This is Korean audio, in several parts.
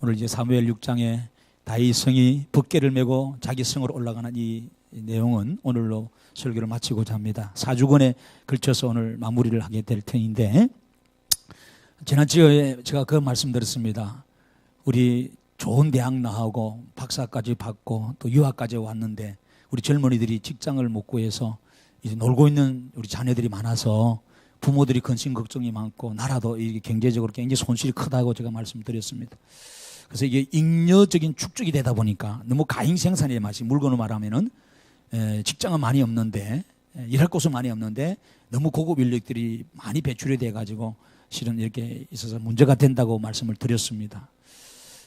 오늘 이제 사무엘 6장에 다윗 성이 벅궤를 메고 자기 성으로 올라가는 이 내용은 오늘로 설교를 마치고자 합니다. 4주간에 걸쳐서 오늘 마무리를 하게 될 터인데, 지난주에 제가 그 말씀 드렸습니다. 우리 좋은 대학 나오고 박사까지 받고 또 유학까지 왔는데 우리 젊은이들이 직장을 못 구해서 이제 놀고 있는 우리 자녀들이 많아서 부모들이 근심 걱정이 많고 나라도 이게 경제적으로 굉장히 손실이 크다고 제가 말씀드렸습니다. 그래서 이게 잉여적인 축적이 되다 보니까 너무 가행 생산의 맛이, 물건을 말하면은 직장은 많이 없는데 일할 곳은 많이 없는데 너무 고급 인력들이 많이 배출이 돼 가지고 실은 이렇게 있어서 문제가 된다고 말씀을 드렸습니다.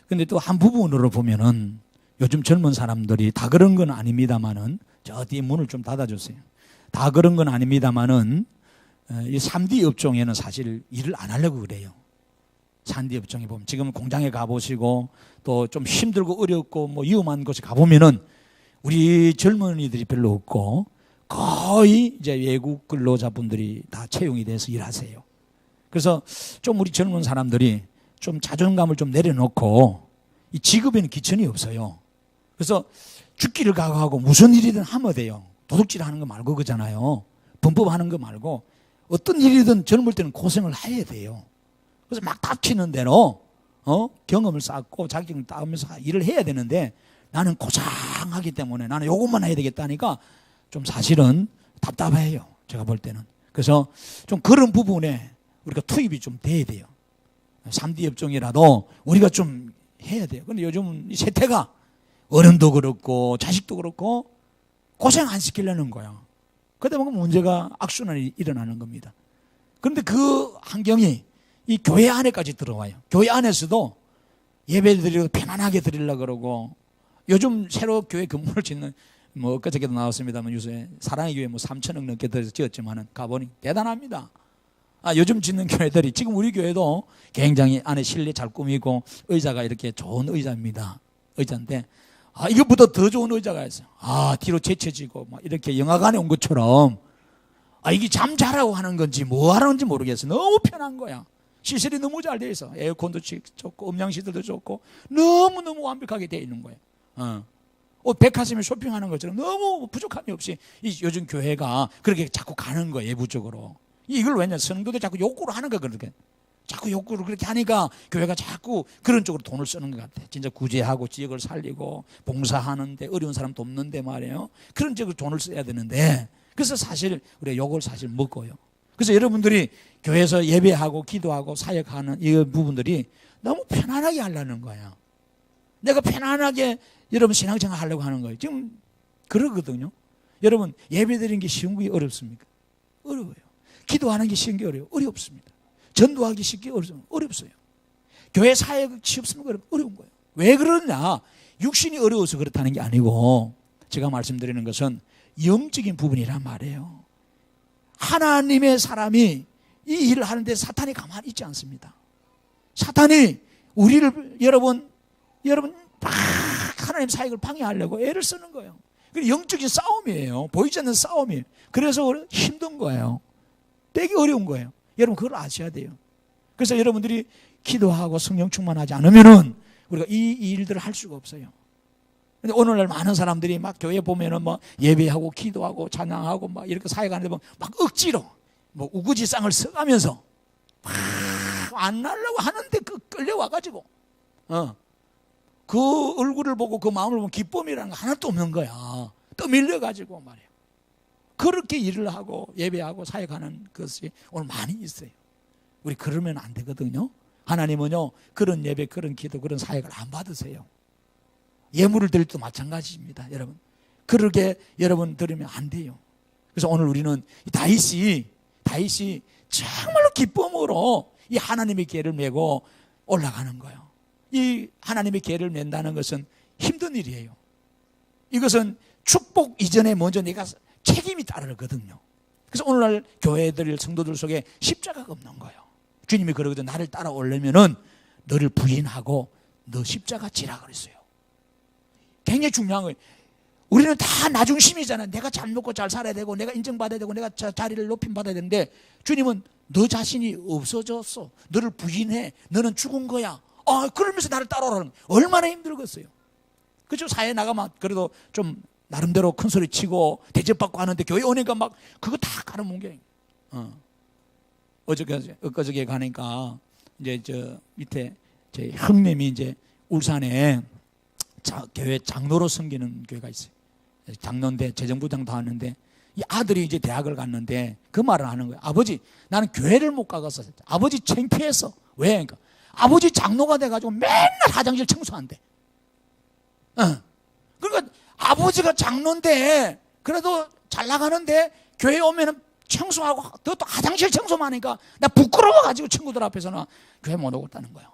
근데 또 한 부분으로 보면은 요즘 젊은 사람들이 다 그런 건 아닙니다만은, 저 뒤에 문을 좀 닫아주세요. 다 그런 건 아닙니다만은 이 3D 업종에는 사실 일을 안 하려고 그래요. 3D 업종에 보면 지금 공장에 가보시고 또 좀 힘들고 어렵고 뭐 위험한 곳에 가보면은 우리 젊은이들이 별로 없고 거의 이제 외국 근로자분들이 다 채용이 돼서 일하세요. 그래서 좀 우리 젊은 사람들이 좀 자존감을 좀 내려놓고, 이 직업에는 기천이 없어요. 그래서 죽기를 각오하고 무슨 일이든 하면 돼요. 도둑질 하는 거 말고 그잖아요. 범법하는 거 말고 어떤 일이든 젊을 때는 고생을 해야 돼요. 그래서 막 닥치는 대로 경험을 쌓고 자격증을 따면서 일을 해야 되는데, 나는 고상하기 때문에 나는 요것만 해야 되겠다니까 좀 사실은 답답해요, 제가 볼 때는. 그래서 좀 그런 부분에 우리가 투입이 좀 돼야 돼요. 3D 업종이라도 우리가 좀 해야 돼요. 근데 요즘 이 세태가 어른도 그렇고 자식도 그렇고 고생 안 시키려는 거야. 그러다 보면 문제가 악순환이 일어나는 겁니다. 그런데 그 환경이 이 교회 안에까지 들어와요. 교회 안에서도 예배 드리고 편안하게 드리려고 그러고, 요즘 새로 교회 건물을 짓는, 뭐 엊그저께도 나왔습니다만 요새 사랑의 교회 뭐 3천억 넘게 들어서 지었지만은 가보니 대단합니다. 요즘 짓는 교회들이, 지금 우리 교회도 굉장히 안에 실내 잘 꾸미고 의자가 이렇게 좋은 의자입니다. 의자인데 이것보다 더 좋은 의자가 있어요. 뒤로 제쳐지고 막 이렇게 영화관에 온 것처럼, 이게 잠 자라고 하는 건지 뭐 하는지 모르겠어요. 너무 편한 거야. 시설이 너무 잘 돼 있어. 에어컨도 좋고 음향시설도 좋고 너무너무 완벽하게 돼 있는 거예요. 백화점에 쇼핑하는 것처럼 너무 부족함이 없이 요즘 교회가 그렇게 자꾸 가는 거예요, 예부적으로. 이걸 왜냐, 성도들 자꾸 욕구를 하는 거야. 그렇게 자꾸 욕구를 그렇게 하니까 교회가 자꾸 그런 쪽으로 돈을 쓰는 것 같아. 진짜 구제하고 지역을 살리고 봉사하는데, 어려운 사람 돕는데 말이에요, 그런 쪽으로 돈을 써야 되는데, 그래서 사실 우리가 욕을 사실 먹어요. 그래서 여러분들이 교회에서 예배하고 기도하고 사역하는 이 부분들이 너무 편안하게 하려는 거야. 내가 편안하게 여러분 신앙생활 하려고 하는 거예요. 지금 그러거든요. 여러분, 예배 드리는 게 쉬운 게 어렵습니까? 어려워요. 기도하는 게 쉬운 게 어렵습니다. 전도하기 쉽게 어렵어요. 교회 사역이 쉽습니까? 어려운 거예요. 왜 그러냐? 육신이 어려워서 그렇다는 게 아니고, 제가 말씀드리는 것은 영적인 부분이란 말이에요. 하나님의 사람이 이 일을 하는데 사탄이 가만히 있지 않습니다. 사탄이 우리를, 여러분 막 하나님 사역을 방해하려고 애를 쓰는 거예요. 영적인 싸움이에요. 보이지 않는 싸움이에요. 그래서 힘든 거예요. 되게 어려운 거예요. 여러분 그걸 아셔야 돼요. 그래서 여러분들이 기도하고 성령 충만하지 않으면은 우리가 이 일들을 할 수가 없어요. 근데 오늘날 많은 사람들이 막 교회 보면은 뭐 예배하고 기도하고 찬양하고 막 이렇게 사역하는데 막 억지로 뭐 우거지상을 써가면서 막 안 하려고 하는데 끌려와가지고 그 얼굴을 보고 그 마음을 보면 기쁨이라는 거 하나도 없는 거야. 또 밀려가지고 말이에요. 그렇게 일을 하고 예배하고 사역하는 것이 오늘 많이 있어요. 우리 그러면 안 되거든요. 하나님은요, 그런 예배, 그런 기도, 그런 사역을 안 받으세요. 예물을 드릴 때도 마찬가지입니다. 여러분, 그렇게 여러분 드리면 안 돼요. 그래서 오늘 우리는 다윗이 정말로 기쁨으로 이 하나님의 계를 메고 올라가는 거예요. 이 하나님의 계를 맨다는 것은 힘든 일이에요. 이것은 축복 이전에 먼저 내가 책임이 따르거든요. 그래서 오늘날 교회들, 성도들 속에 십자가가 없는 거예요. 주님이 그러거든, 나를 따라오려면은 너를 부인하고 너 십자가 지라 그랬어요. 굉장히 중요한 거예요. 우리는 다 나중심이잖아요. 내가 잘 먹고 잘 살아야 되고, 내가 인정받아야 되고, 내가 자리를 높임받아야 되는데, 주님은 너 자신이 없어졌어. 너를 부인해. 너는 죽은 거야. 그러면서 나를 따라오라는 거예요. 얼마나 힘들겠어요. 그죠? 사회에 나가면 그래도 좀 나름대로 큰 소리 치고 대접받고 하는데 교회 오니까 막 그거 다 깔아뭉개. 엊그저께 가니까 이제 저 밑에 제 형님이 이제 울산에 교회 장로로 섬기는 교회가 있어요. 장로인데 재정부장 다 왔는데 이 아들이 이제 대학을 갔는데 그 말을 하는 거예요. 아버지, 나는 교회를 못 가서 아버지 창피해서. 왜? 그러니까 아버지 장로가 돼가지고 맨날 화장실 청소한대. 그러니까 아버지가 장로인데 그래도 잘 나가는데 교회 오면은 청소하고 또 화장실 청소만 하니까 나 부끄러워가지고 친구들 앞에서는 교회 못 오겠다는 거예요.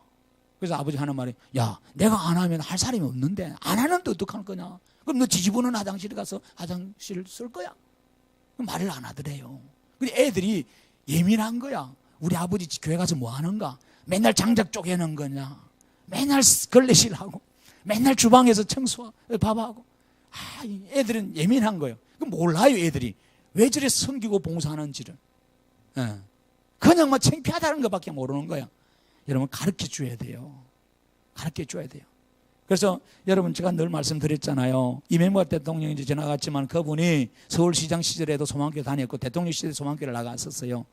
그래서 아버지가 하는 말이, 야, 내가 안 하면 할 사람이 없는데 안 하는데 어떡할 거냐? 그럼 너 지지부는 화장실에 가서 화장실 쓸 거야? 말을 안 하더래요. 근데 애들이 예민한 거야. 우리 아버지 교회 가서 뭐 하는가? 맨날 장작 쪼개는 거냐? 맨날 걸레질하고 맨날 주방에서 밥하고. 애들은 예민한 거예요. 몰라요, 애들이. 왜 저래 섬기고 봉사하는지를. 그냥 뭐 창피하다는 것밖에 모르는 거야. 여러분, 가르쳐 줘야 돼요. 가르쳐 줘야 돼요. 그래서 여러분, 제가 늘 말씀드렸잖아요. 이명박 대통령이 이제 지나갔지만 그분이 서울시장 시절에도 소망교회 다녔고 대통령 시절에 소망교회를 나갔었어요.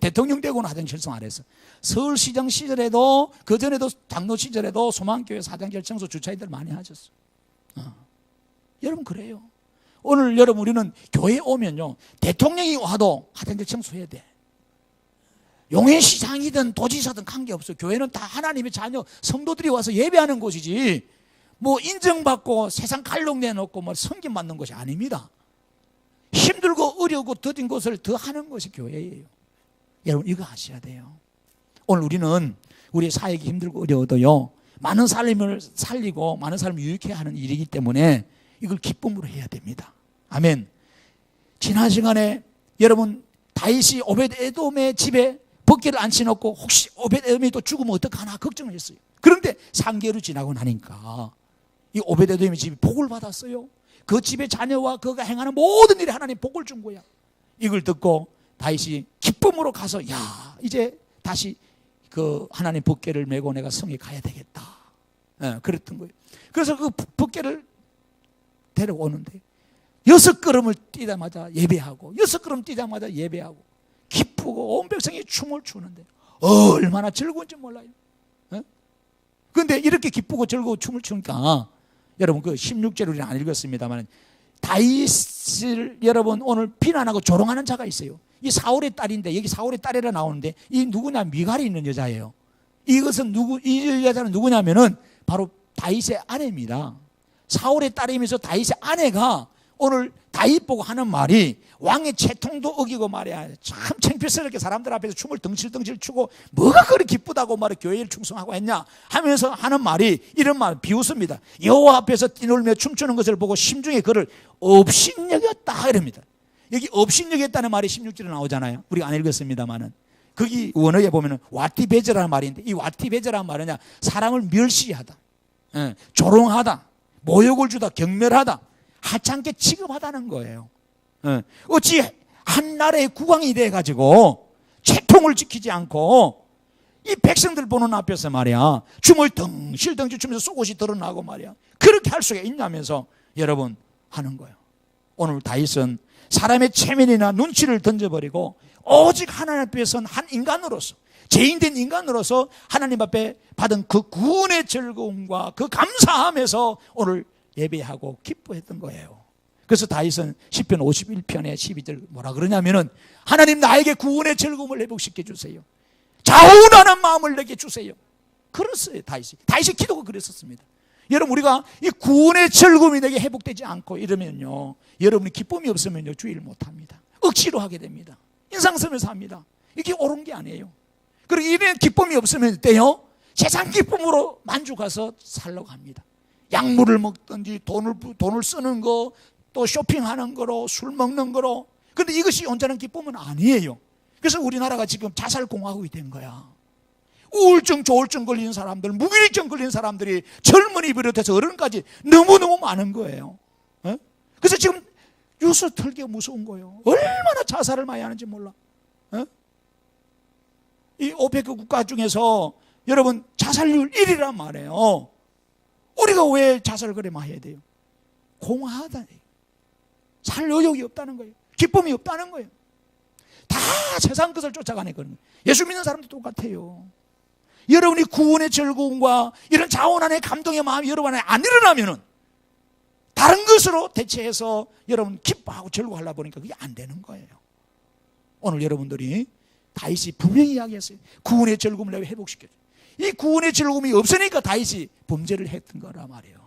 대통령 되고는 화장실 청소 안 했어. 서울시장 시절에도 그전에도 장로 시절에도 소망교회 화장실 청소 주차이들 많이 하셨어. 여러분, 그래요. 오늘 여러분, 우리는 교회에 오면요, 대통령이 와도 화장실 청소해야 돼. 용인시장이든 도지사든 관계없어요. 교회는 다 하나님의 자녀 성도들이 와서 예배하는 곳이지 뭐 인정받고 세상 갈롱 내놓고 뭐 섬김 받는 것이 아닙니다. 힘들고 어려우고 더딘 것을 더 하는 것이 교회예요. 여러분, 이거 아셔야 돼요. 오늘 우리는 우리의 사역이 힘들고 어려워도요, 많은 삶을 살리고 많은 삶을 유익해 하는 일이기 때문에 이걸 기쁨으로 해야 됩니다. 아멘. 지난 시간에 여러분, 다윗이 오벳에돔의 집에 벗개를 앉혀놓고 혹시 오벳에돔이 또 죽으면 어떡하나 걱정을 했어요. 그런데 3개월이 지나고 나니까 이 오벳에돔의 집이 복을 받았어요. 그 집의 자녀와 그가 행하는 모든 일에 하나님 복을 준 거야. 이걸 듣고 다윗이 기쁨으로 가서, 야, 이제 다시 그 하나님 벗개를 메고 내가 성에 가야 되겠다. 그랬던 거예요. 그래서 그 벗개를 데려오는데 6걸음을 뛰자마자 예배하고 6걸음 뛰자마자 예배하고 기쁘고 온 백성이 춤을 추는데 얼마나 즐거운지 몰라요. 그런데 이렇게 기쁘고 즐거워 춤을 추니까 여러분, 그 16절을 우리는 안 읽었습니다만 다윗을 여러분 오늘 비난하고 조롱하는 자가 있어요. 이 사울의 딸인데, 여기 사울의 딸이라 나오는데 이 누구냐? 미갈이 있는 여자예요. 이것은 이 여자는 누구냐면은 바로 다윗의 아내입니다. 사울의 딸이면서 다윗의 아내가 오늘 다윗 보고 하는 말이 왕의 채통도 어기고 말이야. 참 창피스럽게 사람들 앞에서 춤을 덩실덩실 추고 뭐가 그리 기쁘다고 말해 교회를 충성하고 했냐 하면서 하는 말이 이런 말 비웃습니다. 여호와 앞에서 뛰놀며 춤추는 것을 보고 심중에 그를 업신여겼다 이럽니다. 여기 업신여겼다는 말이 16절에 나오잖아요. 우리가 안 읽었습니다만은 거기 원어에 보면은 와티베저라는 말인데, 이 와티베저라는 말은 사람을 멸시하다, 조롱하다, 모욕을 주다, 경멸하다, 하찮게 취급하다는 거예요. 어찌 한 나라의 국왕이 돼가지고 채통을 지키지 않고 이 백성들 보는 앞에서 말이야 춤을 덩실덩실 추면서 속옷이 드러나고 말이야 그렇게 할 수가 있냐면서 여러분 하는 거예요. 오늘 다윗은 사람의 체면이나 눈치를 던져버리고 오직 하나님 앞에 선 한 인간으로서, 죄인된 인간으로서 하나님 앞에 받은 그 구원의 즐거움과 그 감사함에서 오늘 예배하고 기뻐했던 거예요. 그래서 다윗은 시편 51편의 12절 뭐라 그러냐면은 하나님, 나에게 구원의 즐거움을 회복시켜 주세요. 자원하는 마음을 내게 주세요. 그랬어요. 다윗의 기도가 그랬었습니다. 여러분, 우리가 이 구원의 즐거움이 내게 회복되지 않고 이러면요, 여러분이 기쁨이 없으면요 주의를 못합니다. 억지로 하게 됩니다. 인상 쓰면서 합니다. 이게 옳은 게 아니에요. 그리고 이런 기쁨이 없으면 때요 세상 기쁨으로 만족해서 살려고 합니다. 약물을 먹든지 돈을 쓰는 거, 또 쇼핑하는 거로, 술 먹는 거로. 그런데 이것이 온전한 기쁨은 아니에요. 그래서 우리나라가 지금 자살공화국이 된 거야. 우울증, 조울증 걸리는 사람들, 무기력증 걸리는 사람들이 젊은이 비롯해서 어른까지 너무너무 많은 거예요. 그래서 지금 뉴스 틀기가 무서운 거예요. 얼마나 자살을 많이 하는지 몰라. 이 오페크 국가 중에서 여러분 자살률 1위란 말이에요. 우리가 왜 자살을 그래 많이 해야 돼요? 공허하다. 살 의욕이 없다는 거예요. 기쁨이 없다는 거예요. 다 세상 것을 쫓아가는 거예요. 예수 믿는 사람도 똑같아요. 여러분이 구원의 즐거움과 이런 자원 안에 감동의 마음이 여러분 안에 안 일어나면은 다른 것으로 대체해서 여러분 기뻐하고 즐거워하려고 보니까 그게 안 되는 거예요. 오늘 여러분들이 다윗이 분명히 이야기했어요. 구원의 즐거움을 내가 회복시켜줘. 이 구원의 즐거움이 없으니까 다윗이 범죄를 했던 거란 말이에요.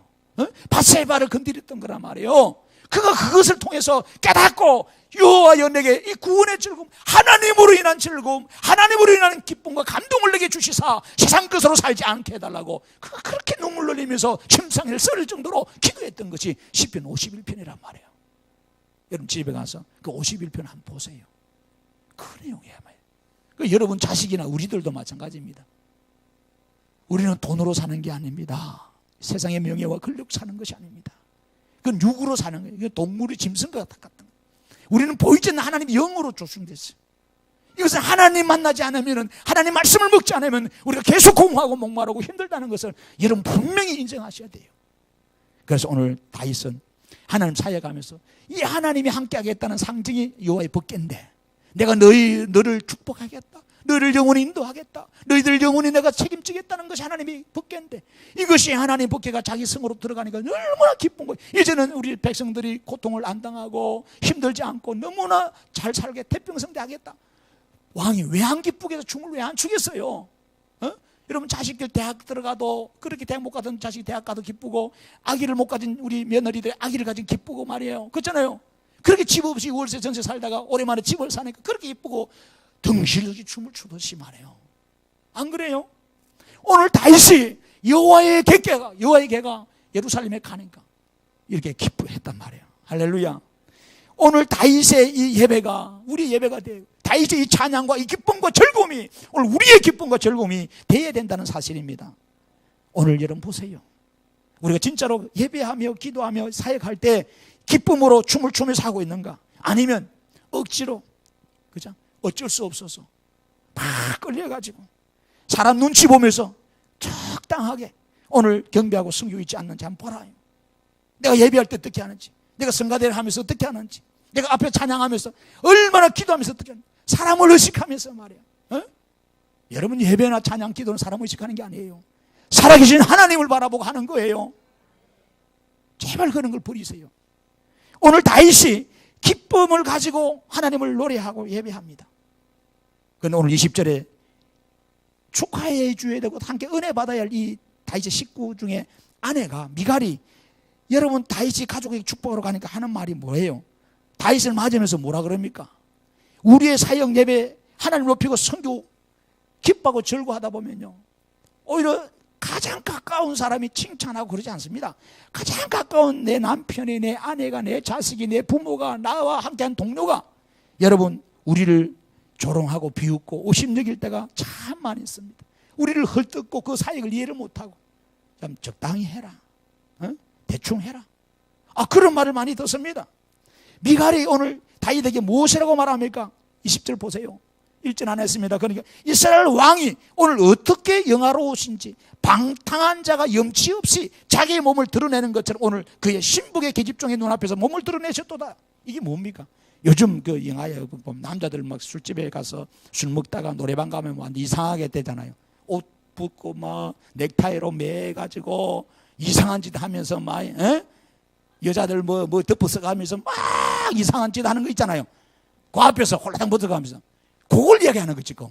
밧세바를 건드렸던 거란 말이에요. 그가 그것을 통해서 깨닫고 여호와여 내게 이 구원의 즐거움, 하나님으로 인한 즐거움, 하나님으로 인한 기쁨과 감동을 내게 주시사 세상 것으로 살지 않게 해달라고 그가 그렇게 눈물 흘리면서 침상을 썰을 정도로 기도했던 것이 시편 51편이란 말이에요. 여러분 집에 가서 그 51편 한번 보세요. 그 내용이야말이에요. 여러분 자식이나 우리들도 마찬가지입니다. 우리는 돈으로 사는 게 아닙니다. 세상의 명예와 권력 사는 것이 아닙니다. 그건 육으로 사는 거예요. 이건 동물의 짐승과 같은 거예요. 우리는 보이지 않는 하나님이 영으로 조성됐어요. 이것은 하나님 만나지 않으면, 하나님 말씀을 먹지 않으면 우리가 계속 공허하고 목마르고 힘들다는 것을 여러분 분명히 인정하셔야 돼요. 그래서 오늘 다윗은 하나님 사이에 가면서 이 하나님이 함께 하겠다는 상징이 여호와의 법궤인데 내가 너를 축복하겠다, 너희를 영원히 인도하겠다, 너희들 영원히 내가 책임지겠다는 것이 하나님의 법궤인데 이것이 하나님의 법궤가 자기 성으로 들어가니까 얼마나 기쁜 거예요. 이제는 우리 백성들이 고통을 안 당하고 힘들지 않고 너무나 잘 살게 태평성대하겠다. 왕이 왜 안 기쁘게 해서 춤을 왜 안 추겠어요? 여러분 자식들 대학 들어가도 그렇게 대학 못 가던 자식이 대학 가도 기쁘고 아기를 못 가진 우리 며느리들 아기를 가진 기쁘고 말이에요. 그렇잖아요. 그렇게 집 없이 월세 전세 살다가 오랜만에 집을 사니까 그렇게 기쁘고 덩실덩실 춤을 추듯이 말해요. 안 그래요? 오늘 다윗이 여호와의 개가 예루살렘에 가니까 이렇게 기뻐했단 말이에요. 할렐루야. 오늘 다윗의 이 예배가 우리 예배가 돼요. 다윗의 이 찬양과 이 기쁨과 즐거움이 오늘 우리의 기쁨과 즐거움이 되어야 된다는 사실입니다. 오늘 여러분 보세요. 우리가 진짜로 예배하며 기도하며 사역할 때 기쁨으로 춤을 추면서 하고 있는가? 아니면 억지로, 그죠? 어쩔 수 없어서 막 끌려가지고 사람 눈치 보면서 적당하게 오늘 경배하고 성교 있지 않는지 한번 보라. 내가 예배할 때 어떻게 하는지, 내가 성가대를 하면서 어떻게 하는지, 내가 앞에 찬양하면서 얼마나 기도하면서 어떻게 하는지, 사람을 의식하면서 말이야. 여러분 예배나 찬양 기도는 사람을 의식하는 게 아니에요. 살아계신 하나님을 바라보고 하는 거예요. 제발 그런 걸 버리세요. 오늘 다윗이 기쁨을 가지고 하나님을 노래하고 예배합니다. 그런데 오늘 20절에 축하해 줘야 되고 함께 은혜 받아야 할 이 다윗의 식구 중에 아내가 미갈이, 여러분 다윗이 가족에게 축복하러 가니까 하는 말이 뭐예요? 다윗을 맞으면서 뭐라 그럽니까? 우리의 사역 예배 하나님 높이고 선교 기뻐하고 즐거워하다 보면요 오히려 가장 가까운 사람이 칭찬하고 그러지 않습니다. 가장 가까운 내 남편이, 내 아내가, 내 자식이, 내 부모가, 나와 함께한 동료가 여러분 우리를 조롱하고 비웃고 오심여길 때가 참 많이 있습니다. 우리를 헐뜯고 그 사역을 이해를 못하고 좀 적당히 해라, 대충 해라, 그런 말을 많이 듣습니다. 미갈이 오늘 다윗에게 무엇이라고 말합니까? 20절 보세요. 1절 안 했습니다. 그러니까 이스라엘 왕이 오늘 어떻게 영화로우신지 방탕한 자가 염치 없이 자기의 몸을 드러내는 것처럼 오늘 그의 신복의 계집종의 눈앞에서 몸을 드러내셨도다. 이게 뭡니까? 요즘 그 영화에 보면 남자들 막 술집에 가서 술 먹다가 노래방 가면 완전 이상하게 되잖아요. 옷 벗고 막 넥타이로 매가지고 이상한 짓 하면서 막 여자들 뭐 덮어서가면서 막 이상한 짓 하는 거 있잖아요. 그 앞에서 홀라당 벗어가면서 그걸 이야기하는 거지. 지금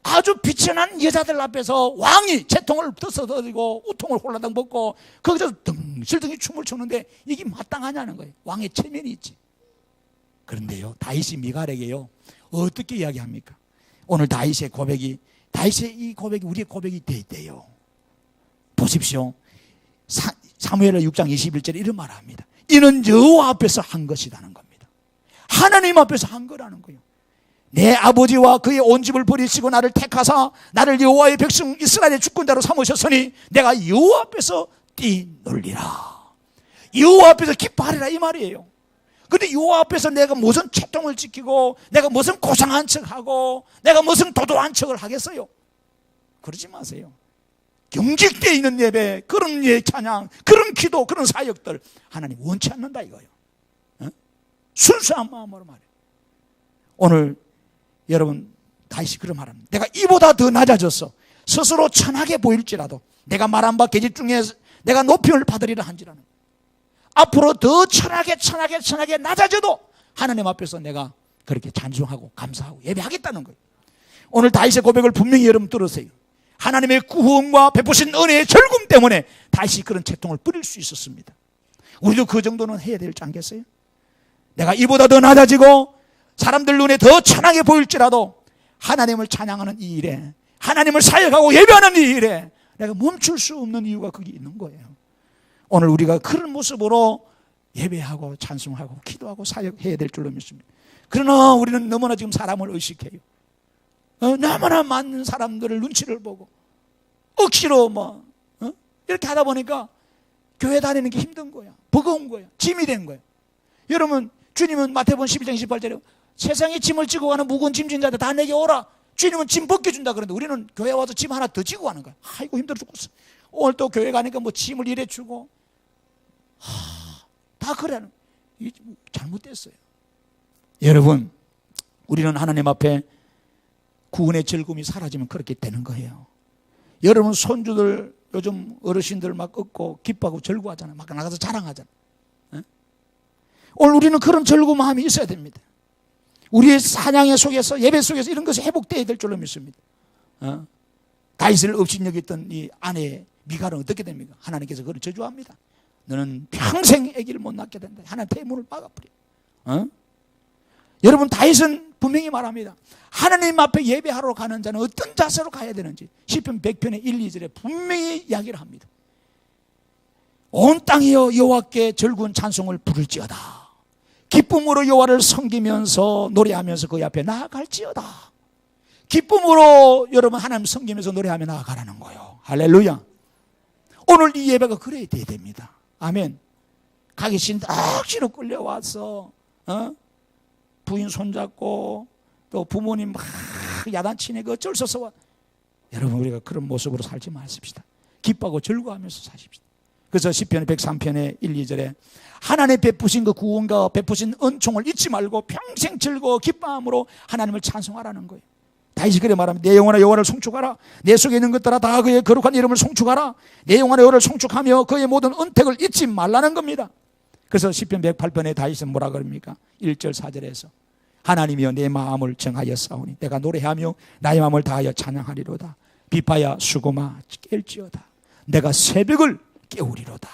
아주 비천한 여자들 앞에서 왕이 채통을 뜯어들이고 우통을 홀라당 벗고 거기서 덩실덩이 춤을 추는데 이게 마땅하냐는 거예요. 왕의 체면이 있지. 그런데요 다윗이 미갈에게요 어떻게 이야기합니까? 오늘 다윗의 이 고백이 우리의 고백이 되어요. 보십시오. 사무엘하 6장 21절에 이런 말을 합니다. 이는 여호와 앞에서 한 것이라는 겁니다. 하나님 앞에서 한 거라는 거예요. 내 아버지와 그의 온 집을 버리시고 나를 택하사 나를 여호와의 백성 이스라엘의 주권자로 삼으셨으니 내가 여호와 앞에서 뛰놀리라. 여호와 앞에서 기뻐하리라 이 말이에요. 그런데 여호와 앞에서 내가 무슨 채통을 지키고 내가 무슨 고상한 척하고 내가 무슨 도도한 척을 하겠어요? 그러지 마세요. 경직되어 있는 예배, 그런 찬양, 그런 기도, 그런 사역들 하나님 원치 않는다 이거예요. 순수한 마음으로 말해요. 오늘 여러분 다시 그런 말합니다. 내가 이보다 더 낮아졌어. 스스로 천하게 보일지라도 내가 말한 바 계집 중에 내가 높임을 받으리라 한지라는 거예요. 앞으로 더 천하게 낮아져도 하나님 앞에서 내가 그렇게 찬송하고 감사하고 예배하겠다는 거예요. 오늘 다윗의 고백을 분명히 여러분 들으세요. 하나님의 구원과 베푸신 은혜의 절금 때문에 다윗이 그런 채통을 뿌릴 수 있었습니다. 우리도 그 정도는 해야 될지 않겠어요? 내가 이보다 더 낮아지고 사람들 눈에 더 천하게 보일지라도 하나님을 찬양하는 이 일에, 하나님을 사역하고 예배하는 이 일에 내가 멈출 수 없는 이유가 거기 있는 거예요. 오늘 우리가 그런 모습으로 예배하고 찬송하고 기도하고 사역해야 될 줄로 믿습니다. 그러나 우리는 너무나 지금 사람을 의식해요. 너무나 많은 사람들을 눈치를 보고 억지로 이렇게 하다 보니까 교회 다니는 게 힘든 거야. 버거운 거야. 짐이 된 거야. 여러분, 주님은 마태복음 12장 28절에 세상에 짐을 지고 가는 무거운 짐진 자들 다 내게 오라. 주님은 짐 벗겨준다 그러는데 우리는 교회 와서 짐 하나 더 지고 가는 거야. 아이고 힘들어 죽겠어. 오늘 또 교회 가니까 뭐 짐을 이래 주고 다 그래는 잘못됐어요. 여러분, 우리는 하나님 앞에 구원의 즐거움이 사라지면 그렇게 되는 거예요. 여러분 손주들 요즘 어르신들 막 얻고 기뻐하고 즐거워하잖아요. 막 나가서 자랑하잖아요. 오늘 우리는 그런 즐거운 마음이 있어야 됩니다. 우리의 사냥의 속에서 예배 속에서 이런 것이 회복되어야 될 줄로 믿습니다. 다윗을 업신여겼던 이 아내 미갈은 어떻게 됩니까? 하나님께서 그를 저주합니다. 너는 평생 아기를 못 낳게 된다. 하나님 대문을 막아버려. 여러분 다윗은 분명히 말합니다. 하나님 앞에 예배하러 가는 자는 어떤 자세로 가야 되는지 시편 100편의 1, 2절에 분명히 이야기를 합니다. 온 땅이여 여호와께 즐거운 찬송을 부를지어다. 기쁨으로 여호와를 섬기면서 노래하면서 그의 앞에 나아갈지어다. 기쁨으로 여러분 하나님 섬기면서 노래하며 나아가라는 거예요. 할렐루야. 오늘 이 예배가 그래야 됩니다. 아멘. 가기 싫은데 억지로 끌려와서 부인 손잡고 또 부모님 막 야단치네 그 어쩔 수 없어. 여러분 우리가 그런 모습으로 살지 마십시다. 기뻐하고 즐거워하면서 사십시다. 그래서 시편 103편의 1, 2절에 하나님 베푸신 그 구원과 베푸신 은총을 잊지 말고 평생 즐거워 기뻐함으로 하나님을 찬송하라는 거예요. 다윗이 그래 말합니다. 내 영혼아 여호와를 송축하라. 내 속에 있는 것들아 다 그의 거룩한 이름을 송축하라. 내 영혼아 여호와를 송축하며 그의 모든 은택을 잊지 말라는 겁니다. 그래서 시편 108편에 다윗은 뭐라 그럽니까? 1절 4절에서 하나님이여 내 마음을 정하여 싸우니 내가 노래하며 나의 마음을 다하여 찬양하리로다. 비파야 수고마 깰지어다. 내가 새벽을 깨우리로다.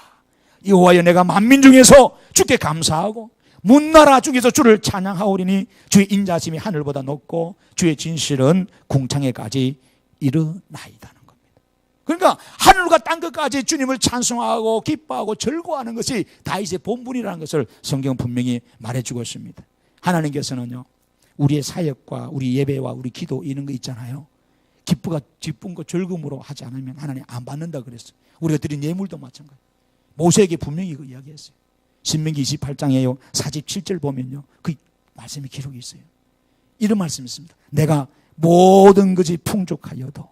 여호와여 내가 만민 중에서 주께 감사하고 문나라 중에서 주를 찬양하오리니 주의 인자심이 하늘보다 높고 주의 진실은 궁창에까지 이르나이다는 겁니다. 그러니까 하늘과 땅끝까지 주님을 찬송하고 기뻐하고 즐거워하는 것이 다윗의 본분이라는 것을 성경은 분명히 말해주고 있습니다. 하나님께서는요 우리의 사역과 우리 예배와 우리 기도 이런 거 있잖아요. 기쁜 거 즐거움으로 하지 않으면 하나님 안 받는다 그랬어요. 우리가 드린 예물도 마찬가지예요. 모세에게 분명히 그 이야기했어요. 신명기 28장에요 47절 보면요 그 말씀이 기록이 있어요. 이런 말씀이 있습니다. 내가 모든 것이 풍족하여도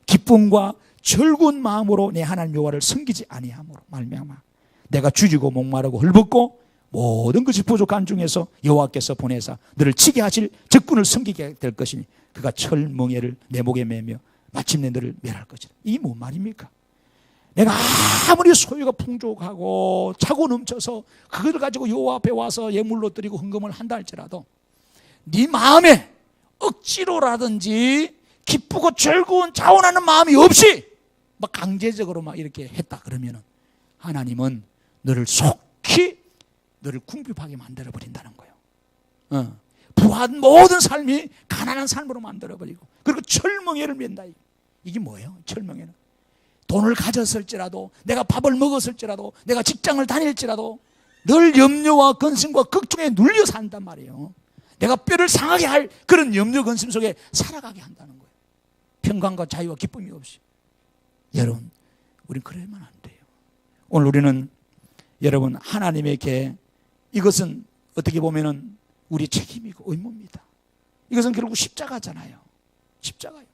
기쁨과 즐거운 마음으로 내 하나님 여호와를 섬기지 아니함으로 말미암아 내가 주지고 목마르고 헐벗고 모든 것이 부족한 중에서 여호와께서 보내사 너를 치게 하실 적군을 섬기게 될 것이니 그가 철멍에를 내 목에 매며 마침내 너를 멸할 것이다. 이게 뭔 말입니까? 내가 아무리 소유가 풍족하고 차고 넘쳐서 그걸 가지고 여호와 앞에 와서 예물로 드리고 헌금을 한다 할지라도 네 마음에 억지로라든지 기쁘고 즐거운 자원하는 마음이 없이 막 강제적으로 막 이렇게 했다 그러면은 하나님은 너를 속히 너를 궁핍하게 만들어 버린다는 거예요. 부한 모든 삶이 가난한 삶으로 만들어 버리고 그리고 철멍에를 맨다. 이게 뭐예요? 철멍에는 돈을 가졌을지라도 내가 밥을 먹었을지라도 내가 직장을 다닐지라도 늘 염려와 근심과 걱정에 눌려 산단 말이에요. 내가 뼈를 상하게 할 그런 염려 근심 속에 살아가게 한다는 거예요. 평강과 자유와 기쁨이 없이. 여러분 우린 그러면 안 돼요. 오늘 우리는 여러분 하나님에게 이것은 어떻게 보면은 우리 책임이고 의무입니다. 이것은 결국 십자가잖아요. 십자가예요.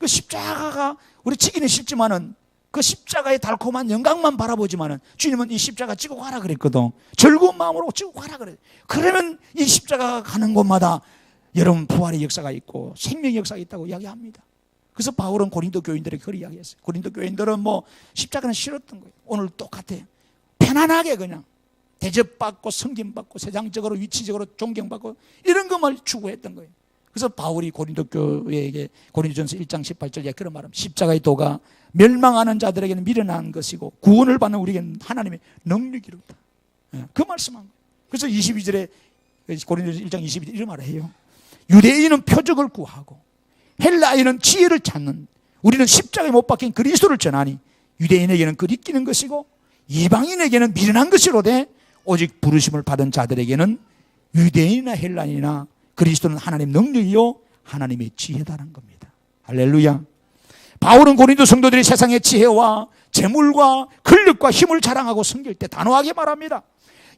그 십자가가 우리 지기는 싫지만은 그 십자가의 달콤한 영광만 바라보지만은 주님은 이 십자가 지고 가라 그랬거든. 즐거운 마음으로 지고 가라 그래. 그러면 이 십자가가 가는 곳마다 여러분 부활의 역사가 있고 생명의 역사가 있다고 이야기합니다. 그래서 바울은 고린도 교인들에게 그렇게 이야기했어요. 고린도 교인들은 뭐 십자가는 싫었던 거예요. 오늘 똑같아요. 편안하게 그냥 대접받고 섬김받고 세상적으로 위치적으로 존경받고 이런 것만 추구했던 거예요. 그래서 바울이 고린도 교회에게 고린도전서 1장 18절에 그런 말합니다. 십자가의 도가 멸망하는 자들에게는 미련한 것이고 구원을 받는 우리에게는 하나님의 능력이로다. 그 말씀한 거예요. 그래서 22절에 고린도전서 1장 22절 이런 말을 해요. 유대인은 표적을 구하고 헬라인은 지혜를 찾는 우리는 십자가에 못 박힌 그리스도를 전하니 유대인에게는 그리끼는 것이고 이방인에게는 미련한 것이로되 오직 부르심을 받은 자들에게는 유대인이나 헬라인이나 그리스도는 하나님 능력이요 하나님의 지혜다라는 겁니다. 할렐루야. 바울은 고린도 성도들이 세상의 지혜와 재물과 권력과 힘을 자랑하고 섬길 때 단호하게 말합니다.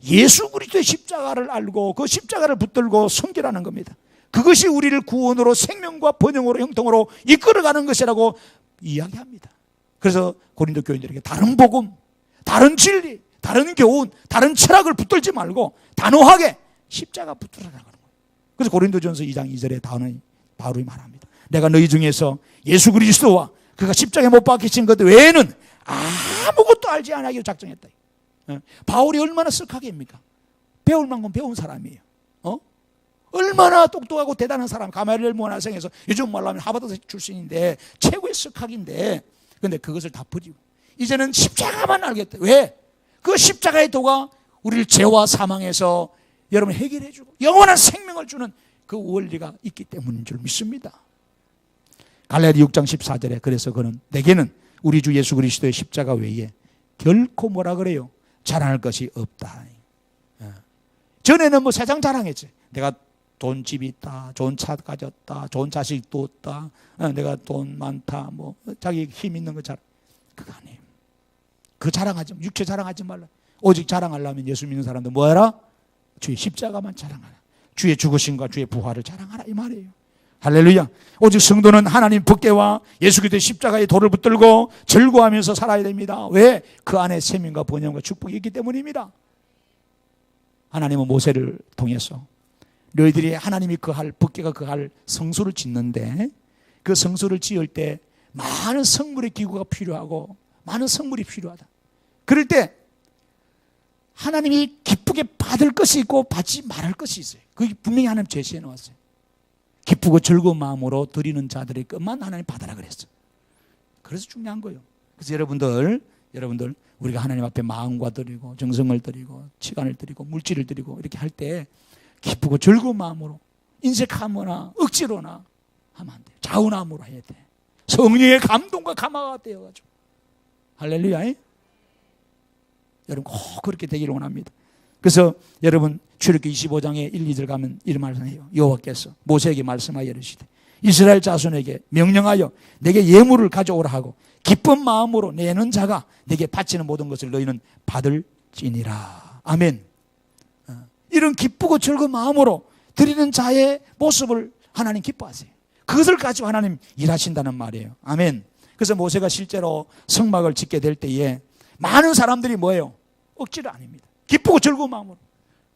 예수 그리스도의 십자가를 알고 그 십자가를 붙들고 섬기라는 겁니다. 그것이 우리를 구원으로 생명과 번영으로 형통으로 이끌어가는 것이라고 이야기합니다. 그래서 고린도 교인들에게 다른 복음, 다른 진리, 다른 교훈, 다른 철학을 붙들지 말고 단호하게 십자가 붙들어라는 거예요. 그래서 고린도전서 2장 2절에 바울이 말합니다. 내가 너희 중에서 예수 그리스도와 그가 십자가에 못 박히신 것 외에는 아무것도 알지 않기로 작정했다. 바울이 얼마나 쓱하게입니까? 배울 만큼 배운 사람이에요. 얼마나 똑똑하고 대단한 사람, 가말리엘 문화생에서 요즘 말로 하면 하버드 출신인데 최고의 쓱학인데 그런데 그것을 다 버리고 이제는 십자가만 알겠다. 왜? 그 십자가의 도가 우리를 죄와 사망에서 여러분 해결해 주고 영원한 생명을 주는 그 원리가 있기 때문인 줄 믿습니다. 갈라디 6장 14절에 그래서 그는 내게는 우리 주 예수 그리스도의 십자가 외에 결코 뭐라 그래요? 자랑할 것이 없다. 전에는 뭐 세상 자랑했지. 내가 돈 집이 있다, 좋은 차 가졌다, 좋은 자식도 있다, 내가 돈 많다, 뭐 자기 힘 있는 거 자랑. 그거 아니에요. 그 자랑하지, 육체 자랑하지 말라. 오직 자랑하려면 예수 믿는 사람들 뭐하라? 주의 십자가만 자랑하라. 주의 죽으심과 주의 부활을 자랑하라 이 말이에요. 할렐루야. 오직 성도는 하나님 법궤와 예수 그리스도의 십자가의 도를 붙들고 즐거워하면서 살아야 됩니다. 왜? 그 안에 생명과 번영과 축복이 있기 때문입니다. 하나님은 모세를 통해서 너희들이 하나님이 거할 법궤가 거할 성소를 짓는데 그 성소를 지을 때 많은 성물의 기구가 필요하고 많은 성물이 필요하다. 그럴 때 하나님이 기쁘게 받을 것이 있고 받지 말할 것이 있어요. 그게 분명히 하나님 제시해 놓았어요. 기쁘고 즐거운 마음으로 드리는 자들의 것만 하나님 받아라 그랬어요. 그래서 중요한 거예요. 그래서 여러분들 우리가 하나님 앞에 마음과 드리고 정성을 드리고 시간을 드리고 물질을 드리고 이렇게 할 때 기쁘고 즐거운 마음으로 인색하거나 억지로나 하면 안 돼요. 자운함으로 해야 돼. 성령의 감동과 감화가 되어가지고. 할렐루야. 여러분 꼭 그렇게 되기를 원합니다. 그래서 여러분 출애굽기 25장에 1, 2절 가면 이런 말을 해요. 여호와께서 모세에게 말씀하여 이르시되 이스라엘 자손에게 명령하여 내게 예물을 가져오라 하고 기쁜 마음으로 내는 자가 내게 바치는 모든 것을 너희는 받을지니라. 아멘. 이런 기쁘고 즐거운 마음으로 드리는 자의 모습을 하나님 기뻐하세요. 그것을 가지고 하나님 일하신다는 말이에요. 아멘. 그래서 모세가 실제로 성막을 짓게 될 때에 많은 사람들이 뭐예요? 억지가 아닙니다. 기쁘고 즐거운 마음으로.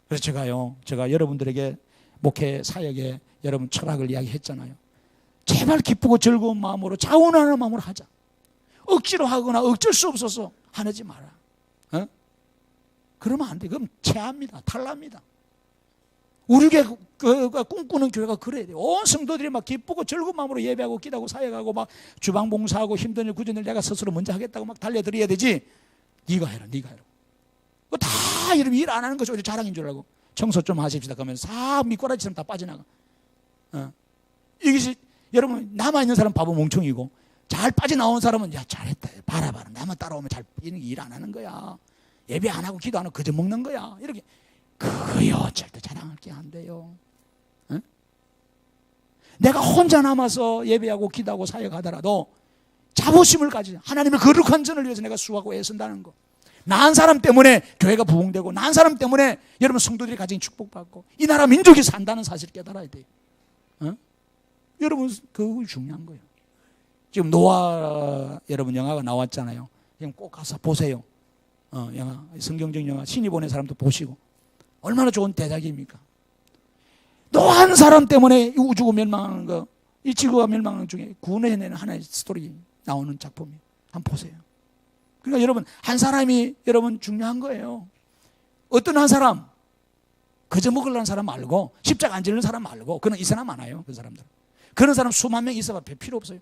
그래서 제가 여러분들에게 목회 사역에 여러분 철학을 이야기했잖아요. 제발 기쁘고 즐거운 마음으로 자원하는 마음으로 하자. 억지로 하거나 어쩔 수 없어서 하지 마라. 그러면 안 돼. 그럼 체합니다. 탈납니다. 우리 교회가 꿈꾸는 교회가 그래야 돼요. 온 성도들이 막 기쁘고 즐거운 마음으로 예배하고 기도하고 사역하고 막 주방 봉사하고 힘든 일 구전 일 내가 스스로 먼저 하겠다고 막 달려드려야 되지. 네가 해라. 그거 다 이러면 일 안 하는 것이 오히려 자랑인 줄 알고 청소 좀 하십시다. 그러면 싹 미꾸라지처럼 다 빠져나가. 이것이 여러분 남아있는 사람 바보 멍청이고 잘 빠져나온 사람은 야 잘했다. 봐라. 나만 따라오면 잘 이런 일 안 하는 거야. 예배 안 하고 기도 안 하고 그저 먹는 거야. 이렇게. 그거요 절대 자랑할 게 안 돼요. 내가 혼자 남아서 예배하고 기도하고 사역하더라도 자부심을 가지자. 하나님의 거룩한 전을 위해서 내가 수고하고 애쓴다는 거. 나은 사람 때문에 교회가 부흥되고 나은 사람 때문에 여러분 성도들이 가진 축복받고 이 나라 민족이 산다는 사실을 깨달아야 돼요. 여러분 그거 중요한 거예요. 지금 노아 여러분 영화가 나왔잖아요. 지금 꼭 가서 보세요. 영화, 성경적 영화 신이 보낸 사람도 보시고 얼마나 좋은 대작입니까? 노아 한 사람 때문에 이 우주가 멸망하는 거, 이 지구가 멸망하는 중에 구원해내는 하나의 스토리 나오는 작품이 한번 보세요. 그러니까 여러분 한 사람이 여러분 중요한 거예요. 어떤 한 사람 그저 먹으려는 사람 말고 십자가 안 지는 사람 말고 그는 이 사람 많아요. 그 사람들 그런 사람 수만 명 있어봐 필요 없어요.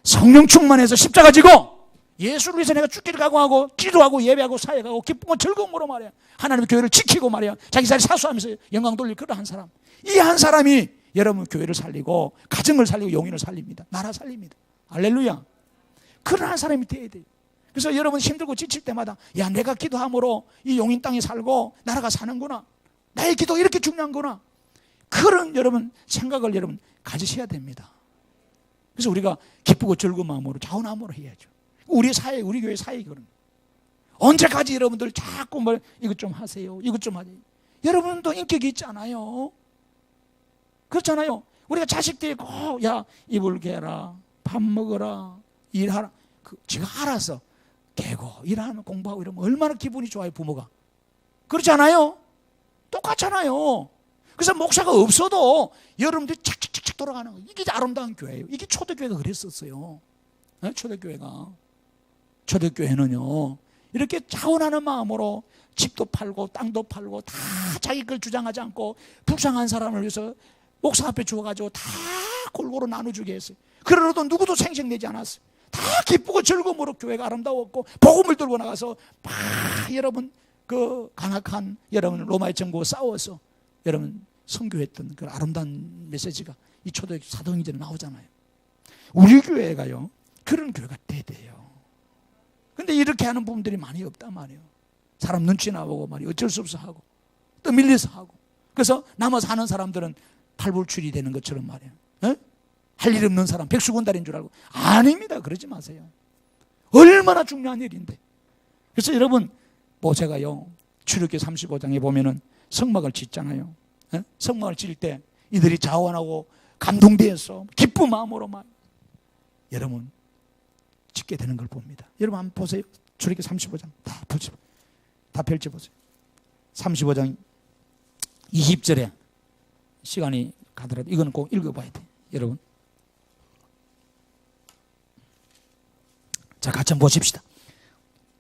성령 충만해서 십자가 지고 예수를 위해서 내가 죽기를 각오하고 기도하고 예배하고 사역하고 기쁨과 즐거움으로 말이야 하나님의 교회를 지키고 말이야 자기 자리 사수하면서 영광 돌릴 그런 한 사람, 이 한 사람이 여러분 교회를 살리고 가정을 살리고 용인을 살립니다. 나라 살립니다. 할렐루야. 그런 한 사람이 돼야 돼요. 그래서 여러분 힘들고 지칠 때마다 야 내가 기도함으로 이 용인 땅에 살고 나라가 사는구나, 나의 기도가 이렇게 중요한구나, 그런 여러분 생각을 여러분 가지셔야 됩니다. 그래서 우리가 기쁘고 즐거운 마음으로 자원함으로 해야죠. 우리 사회, 우리 교회 사회 그런. 언제까지 여러분들 자꾸 뭘 이것 좀 하세요, 이것 좀 하세요. 여러분도 인격이 있잖아요. 그렇잖아요. 우리가 자식들이 꼭 야 이불 개라, 밥 먹어라, 일하라. 지가 알아서 개고 일하면 공부하고 이러면 얼마나 기분이 좋아요, 부모가. 그렇지 않아요? 똑같잖아요. 그래서 목사가 없어도 여러분들이 착착착착 돌아가는 거예요. 이게 아름다운 교회예요. 이게 초대교회가 그랬었어요. 네? 초대교회는요 이렇게 자원하는 마음으로 집도 팔고 땅도 팔고 다 자기 걸 주장하지 않고 불쌍한 사람을 위해서 목사 앞에 주어가지고 다 골고루 나눠주게 했어요. 그러려도 누구도 생색내지 않았어요. 다 기쁘고 즐거움으로 교회가 아름다웠고 복음을 들고 나가서 막 여러분 그 강악한 여러분 로마의 정부와 싸워서 여러분 선교했던 그 아름다운 메시지가 이 초대 사도행전에 나오잖아요. 우리 교회가요 그런 교회가 돼야 돼요. 근데 이렇게 하는 부분들이 많이 없단 말이에요. 사람 눈치나 보고 말이에요. 어쩔 수 없어 하고 또 밀려서 하고. 그래서 남아서 하는 사람들은 팔불출이 되는 것처럼 말이에요. 할 일 없는 사람 백수건달인 줄 알고. 아닙니다. 그러지 마세요. 얼마나 중요한 일인데. 그래서 여러분 뭐 제가요 출애굽기 35장에 보면은 성막을 짓잖아요. 성막을 지을 때 이들이 자원하고 감동되어서 기쁜 마음으로 막 여러분 짓게 되는 걸 봅니다. 여러분 한번 보세요. 출애굽기 35장 다 보세요. 다 펼쳐보세요. 35장 20절에 시간이 가더라도 이거는 꼭 읽어봐야 돼요. 여러분 자 같이 한번 보십시다.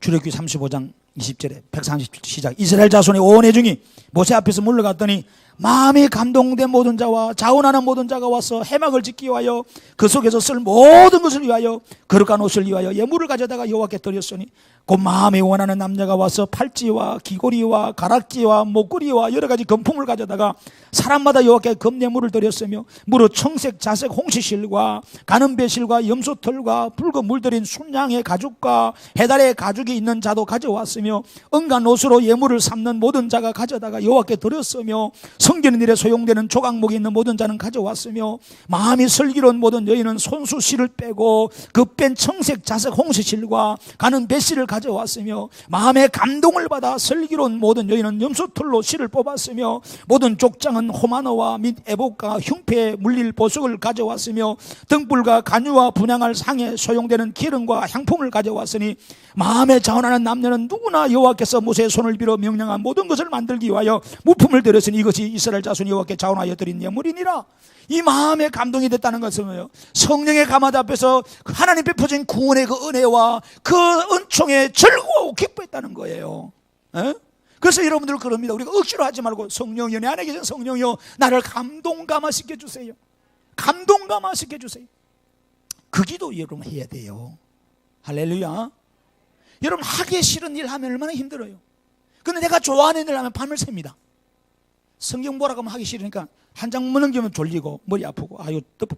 출애굽기 35장 20절에 130절 시작. 이스라엘 자손의 온 회중이 모세 앞에서 물러갔더니 마음이 감동된 모든 자와 자원하는 모든 자가 와서 해막을 짓기 위하여 그 속에서 쓸 모든 것을 위하여 거룩한 옷을 위하여 예물을 가져다가 여호와께 드렸으니 곧 마음이 원하는 남자가 와서 팔찌와 귀고리와 가락지와 목걸이와 여러 가지 금품을 가져다가 사람마다 여호와께 금예물을 드렸으며 무릇 청색 자색 홍시실과 가는 배실과 염소털과 붉은 물들인 순양의 가죽과 해달의 가죽이 있는 자도 가져왔으며 은간 옷으로 예물을 삼는 모든 자가 가져다가 여호와께 드렸으며 섬기는 일에 소용되는 조각목이 있는 모든 자는 가져왔으며 마음이 슬기로운 모든 여인은 손수실을 빼고 그 뺀 청색 자색 홍시실과 가는 배실을 가져왔으며 마음의 감동을 받아 슬기로운 모든 여인은 염소털로 실을 뽑았으며 모든 족장은 호마노와 및 애복과 흉패에 물릴 보석을 가져왔으며 등불과 간유와 분향할 상에 소용되는 기름과 향품을 가져왔으니 마음에 자원하는 남녀는 누구나 여호와께서 모세의 손을 빌어 명령한 모든 것을 만들기 위하여 무품을 드렸으니 이것이 이스라엘 자손이 여호와께 자원하여 드린 예물이니라. 이 마음에 감동이 됐다는 것은 뭐예요? 성령의 가마드 앞에서 하나님 베푸신 구원의 그 은혜와 그 은총에 즐거워 기뻐했다는 거예요. 에? 그래서 여러분들 그럽니다. 우리가 억지로 하지 말고 성령이여 내 안에 계신 성령이여 나를 감동감화시켜 주세요. 감동감화시켜 주세요. 그 기도 여러분 해야 돼요. 할렐루야. 여러분 하기 싫은 일 하면 얼마나 힘들어요. 근데 내가 좋아하는 일 하면 밤을 샙니다. 성경 보라고 하면 하기 싫으니까 한 장 넘기면 졸리고 머리 아프고 아유 떡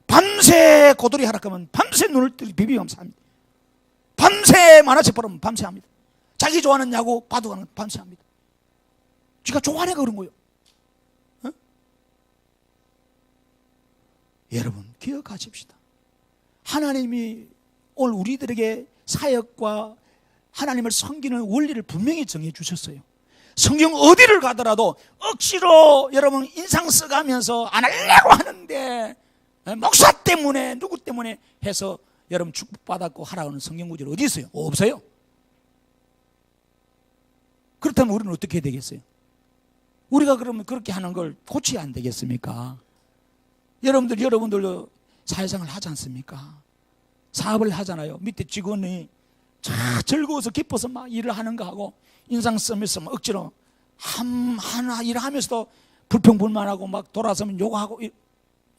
밤새 고돌이 하락하면 밤새 눈을 비비면서 합니다. 밤새 만화책 보면 밤새 합니다. 자기 좋아하는 야구 바둑하는 밤새 합니다. 지가 좋아하니까 그런 거예요. 어? 여러분 기억하십시다. 하나님이 오늘 우리들에게 사역과 하나님을 섬기는 원리를 분명히 정해 주셨어요. 성경 어디를 가더라도 억지로 여러분 인상 써가면서 안 하려고 하는데 목사 때문에 누구 때문에 해서 여러분 축복받았고 하라는 성경 구절 어디 있어요? 없어요. 그렇다면 우리는 어떻게 해야 되겠어요? 우리가 그러면 그렇게 하는 걸 고쳐야 안 되겠습니까? 여러분들도 사회생활 하지 않습니까? 사업을 하잖아요. 밑에 직원이 즐거워서 기뻐서 막 일을 하는 거 하고 인상 쓰면서 막 억지로 하나 일을 하면서도 불평불만하고 막 돌아서면 욕하고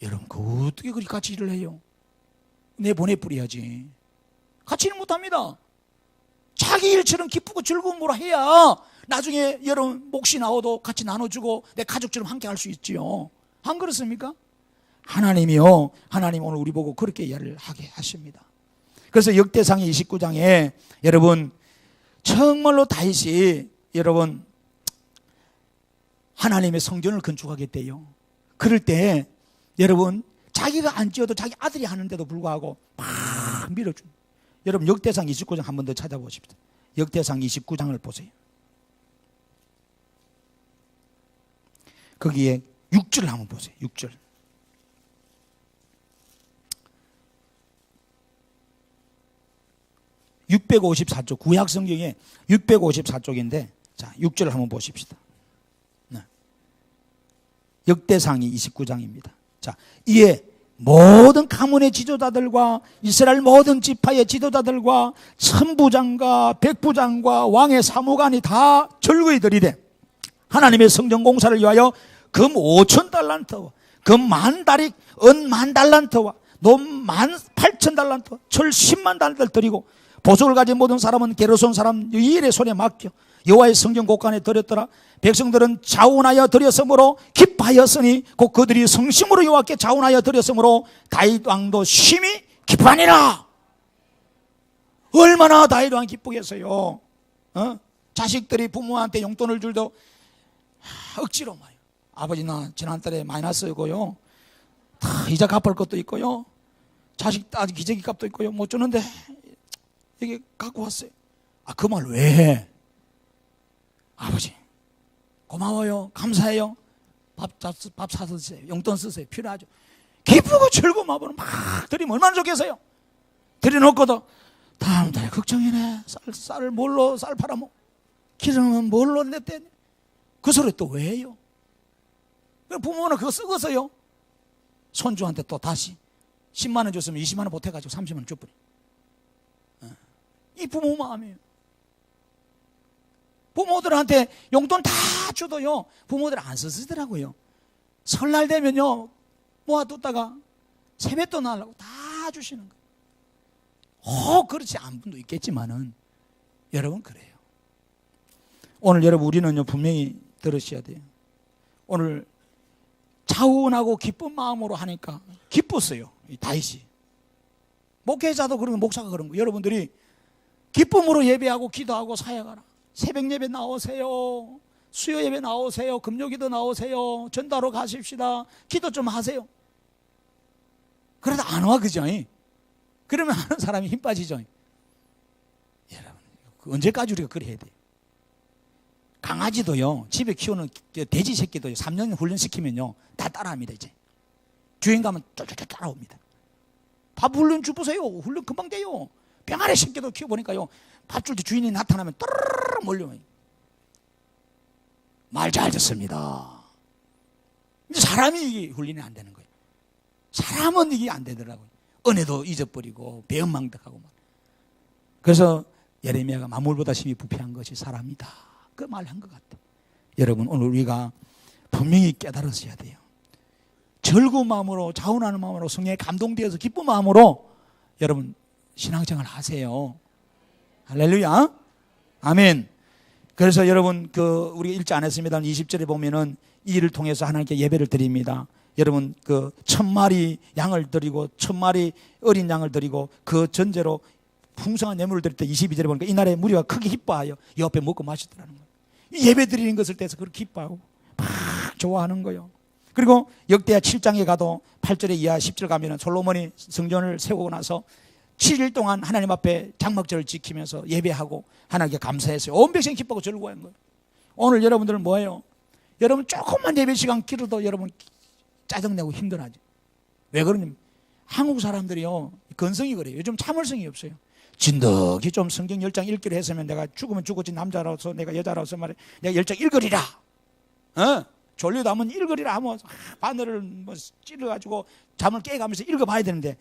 여러분 그 어떻게 그리 같이 일을 해요? 내보내버려야지. 같이 일 못합니다. 자기 일처럼 기쁘고 즐거움으로 해야 나중에 여러분 몫이 나와도 같이 나눠주고 내 가족처럼 함께 할 수 있지요. 안 그렇습니까? 하나님이요, 하나님 오늘 우리 보고 그렇게 이야기를 하게 하십니다. 그래서 역대상 29장에 여러분 정말로 다윗이 여러분 하나님의 성전을 건축하겠대요. 그럴 때 여러분 자기가 안 지어도 자기 아들이 하는데도 불구하고 막 밀어줍니다. 여러분 역대상 29장 한 번 더 찾아보십시오. 역대상 29장을 보세요. 거기에 6절 한번 보세요. 6절. (654쪽) 구약 성경에 654쪽인데 자 6절 한번 보십시다. 네. 역대상이 29장입니다. 자, 이에 모든 가문의 지도자들과 이스라엘 모든 지파의 지도자들과 천부장과 백부장과 왕의 사무관이 다 절거히 들이되 하나님의 성전 공사를 위하여 금 5,000달란트와 금 10,000다리 은 10,000달란트와 노 18,000달란트와 철 100,000달란트를 드리고 보석을 가진 모든 사람은 게르손 사람 유일의 손에 맡겨 여호와의 성전 곳간에 드렸더라. 백성들은 자원하여 드렸으므로 기뻐하였으니 곧 그들이 성심으로 여호와께 자원하여 드렸으므로 다윗 왕도 심히 기뻐하니라. 얼마나 다윗 왕 기쁘겠어요. 자식들이 부모한테 용돈을 줄도 억지로 말이에요. 아버지 나 지난달에 마이너스고요. 다 이자 갚을 것도 있고요. 자식 아직 기저귀 값도 있고요. 못 주는데 이게 갖고 왔어요. 아, 그 말 왜 해? 아버지 고마워요. 감사해요. 밥 사서 드세요. 용돈 쓰세요. 필요하죠. 기쁘고 즐거운 마음으로 막 드리면 얼마나 좋겠어요. 드려놓고도 다음 달에 걱정이네. 쌀을 뭘로 쌀 팔아먹 기름은 뭘로 냈대. 그 소리 또 왜 해요? 부모는 그거 쓰고서요 손주한테 또 다시 10만 원 줬으면 20만 원 보태가지고 30만 원 줘버려. 이 부모 마음이에요. 부모들한테 용돈 다 줘도요 부모들 안 쓰시더라고요. 설날 되면요 모아뒀다가 세뱃돈 하려고 다 주시는 거예요. 그렇지 않은 분도 있겠지만은 여러분 그래요. 오늘 여러분 우리는요 분명히 들으셔야 돼요. 오늘 차분하고 기쁜 마음으로 하니까 기뻤어요. 이 다윗이. 목회자도 그런 거, 목사가 그런 거. 여러분들이 기쁨으로 예배하고 기도하고 사역하라. 새벽 예배 나오세요. 수요 예배 나오세요. 금요기도 나오세요. 전도하러 가십시다. 기도 좀 하세요. 그래도 안 와, 그죠? 그러면 하는 사람이 힘 빠지죠. 여러분, 언제까지 우리가 그래야 돼요? 강아지도요, 집에 키우는 돼지 새끼도요, 3년 훈련시키면요, 다 따라합니다, 이제. 주인 가면 쫄쫄쫄 따라옵니다. 밥 훈련 주보세요. 훈련 금방 돼요. 병아리 새끼도 키워보니까요, 밥 줄 때 주인이 나타나면 따르르르 몰려와요. 말 잘 듣습니다. 근데 사람이 이게 훈련이 안 되는 거예요. 사람은 이게 안 되더라고요. 은혜도 잊어버리고 배은망덕하고 막. 그래서 예레미야가 만물보다 심히 부패한 것이 사람이다. 그 말 한 것 같아요. 여러분 오늘 우리가 분명히 깨달으셔야 돼요. 즐거운 마음으로 자원하는 마음으로 성령에 감동되어서 기쁜 마음으로 여러분 신앙생활 하세요. 할렐루야. 아멘. 그래서 여러분 우리가 읽지 않았습니다. 20절에 보면은 이 일을 통해서 하나님께 예배를 드립니다. 여러분 1,000마리 양을 드리고 1,000마리 어린 양을 드리고 그 전제로 풍성한 예물을 드릴 때 22절에 보니까 이날에 무리가 크게 기뻐하여 옆에 먹고 마시더라는 거예요. 예배 드리는 것을 대해서 그렇게 기뻐하고 막 좋아하는 거예요. 그리고 역대하 7장에 가도 8절에 이하 10절 가면은 솔로몬이 성전을 세우고 나서 7일 동안 하나님 앞에 장막절을 지키면서 예배하고 하나님께 감사했어요. 온 백성이 기뻐하고 즐거워하는 거예요. 오늘 여러분들은 뭐예요? 여러분 조금만 예배 시간 길어도 여러분 짜증내고 힘들어하죠. 왜 그러냐면 한국 사람들이요 건성이 그래요. 요즘 참을성이 없어요. 진덕이 좀 성경 10장 읽기로 했으면 내가 죽으면 죽었지 남자로서 내가 여자로서 말해 내가 10장 읽으리라. 졸리다 하면 읽으리라 하면 바늘을 뭐 찔러가지고 잠을 깨가면서 읽어봐야 되는데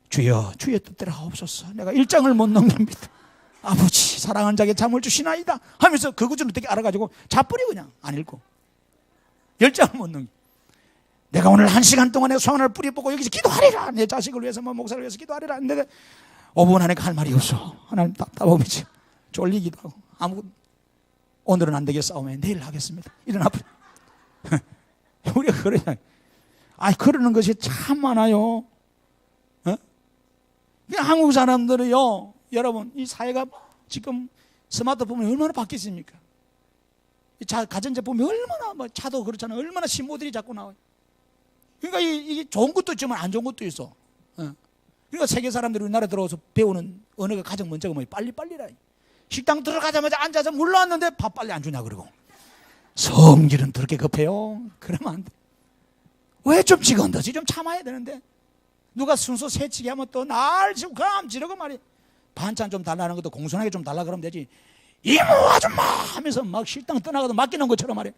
주여 주의 뜻대로 하옵소서 내가 1장을 못 넘깁니다. 아버지 사랑하는 자에게 잠을 주시나이다 하면서 그 구절을 어떻게 알아가지고 자버려 그냥 안 읽고 10장을 못 넘겨. 내가 오늘 1시간 동안 내 소원을 뿌리 뽑고 여기서 기도하리라. 내 자식을 위해서 목사를 위해서 기도하리라. 근데 5분 안에 할 말이 없어. 하나님 답답하면서 쫄리기도 하고 아무 오늘은 안 되겠사오면 내일 하겠습니다. 일어나 버려. 우리가 그러냐. 그러는 것이 참 많아요. 한국 사람들은요, 여러분, 이 사회가 지금 스마트폰이 얼마나 바뀌었습니까? 가전제품이 얼마나, 차도 그렇잖아요. 얼마나 신모델이 자꾸 나와요. 그러니까 이게 좋은 것도 있지만 안 좋은 것도 있어. 그러니까 세계 사람들이 우리나라 들어와서 배우는 언어가 가장 먼저가 뭐예요? 빨리빨리라. 식당 들어가자마자 앉아서 물러왔는데 밥 빨리 안 주냐 그러고. 성질은 그렇게 급해요. 그러면 안 돼. 왜 좀 지건더지 좀 참아야 되는데 누가 순서 새치기 하면 또 날 지금 감지르고 말이야. 반찬 좀 달라는 것도 공손하게 좀 달라 그러면 되지. 이모 아줌마 하면서 막 식당 떠나가도 맡기는 것처럼 말이야.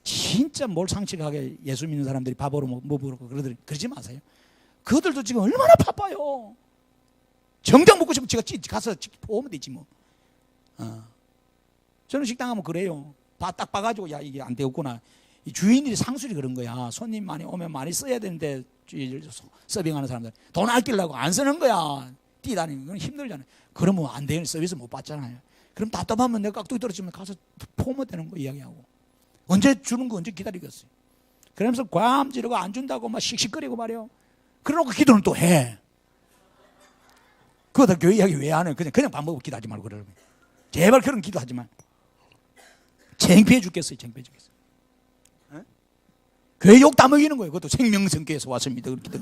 진짜 몰상식하게 예수 믿는 사람들이 밥으로 뭐 부르고 그러지 마세요. 그들도 지금 얼마나 바빠요. 정작 먹고 싶으면 제가 가서 보면 되지 뭐. 저는 식당 가면 그래요. 딱 봐가지고 야 이게 안 되었구나. 이 주인들이 상술이 그런 거야. 손님 많이 오면 많이 써야 되는데 서빙하는 사람들 돈 아끼려고 안 쓰는 거야. 뛰다니는 건 힘들잖아요. 그러면 안 되는 서비스 못 받잖아요. 그럼 답답하면 내가 깍두기 떨어지면 가서 포면 되는 거 이야기하고 언제 주는 거 언제 기다리겠어요. 그러면서 괌 지르고 안 준다고 막 씩씩거리고 말이요. 그러고 기도는 또 해. 그거 다 교회 이야기 왜 안 해? 그냥 밥 먹고 기도하지 말고 그러면 제발 그런 기도하지 마. 창피해 죽겠어요. 창피해 죽겠어요. 교회 욕 다 먹이는 거예요. 그것도 생명성교에서 왔습니다. 그렇게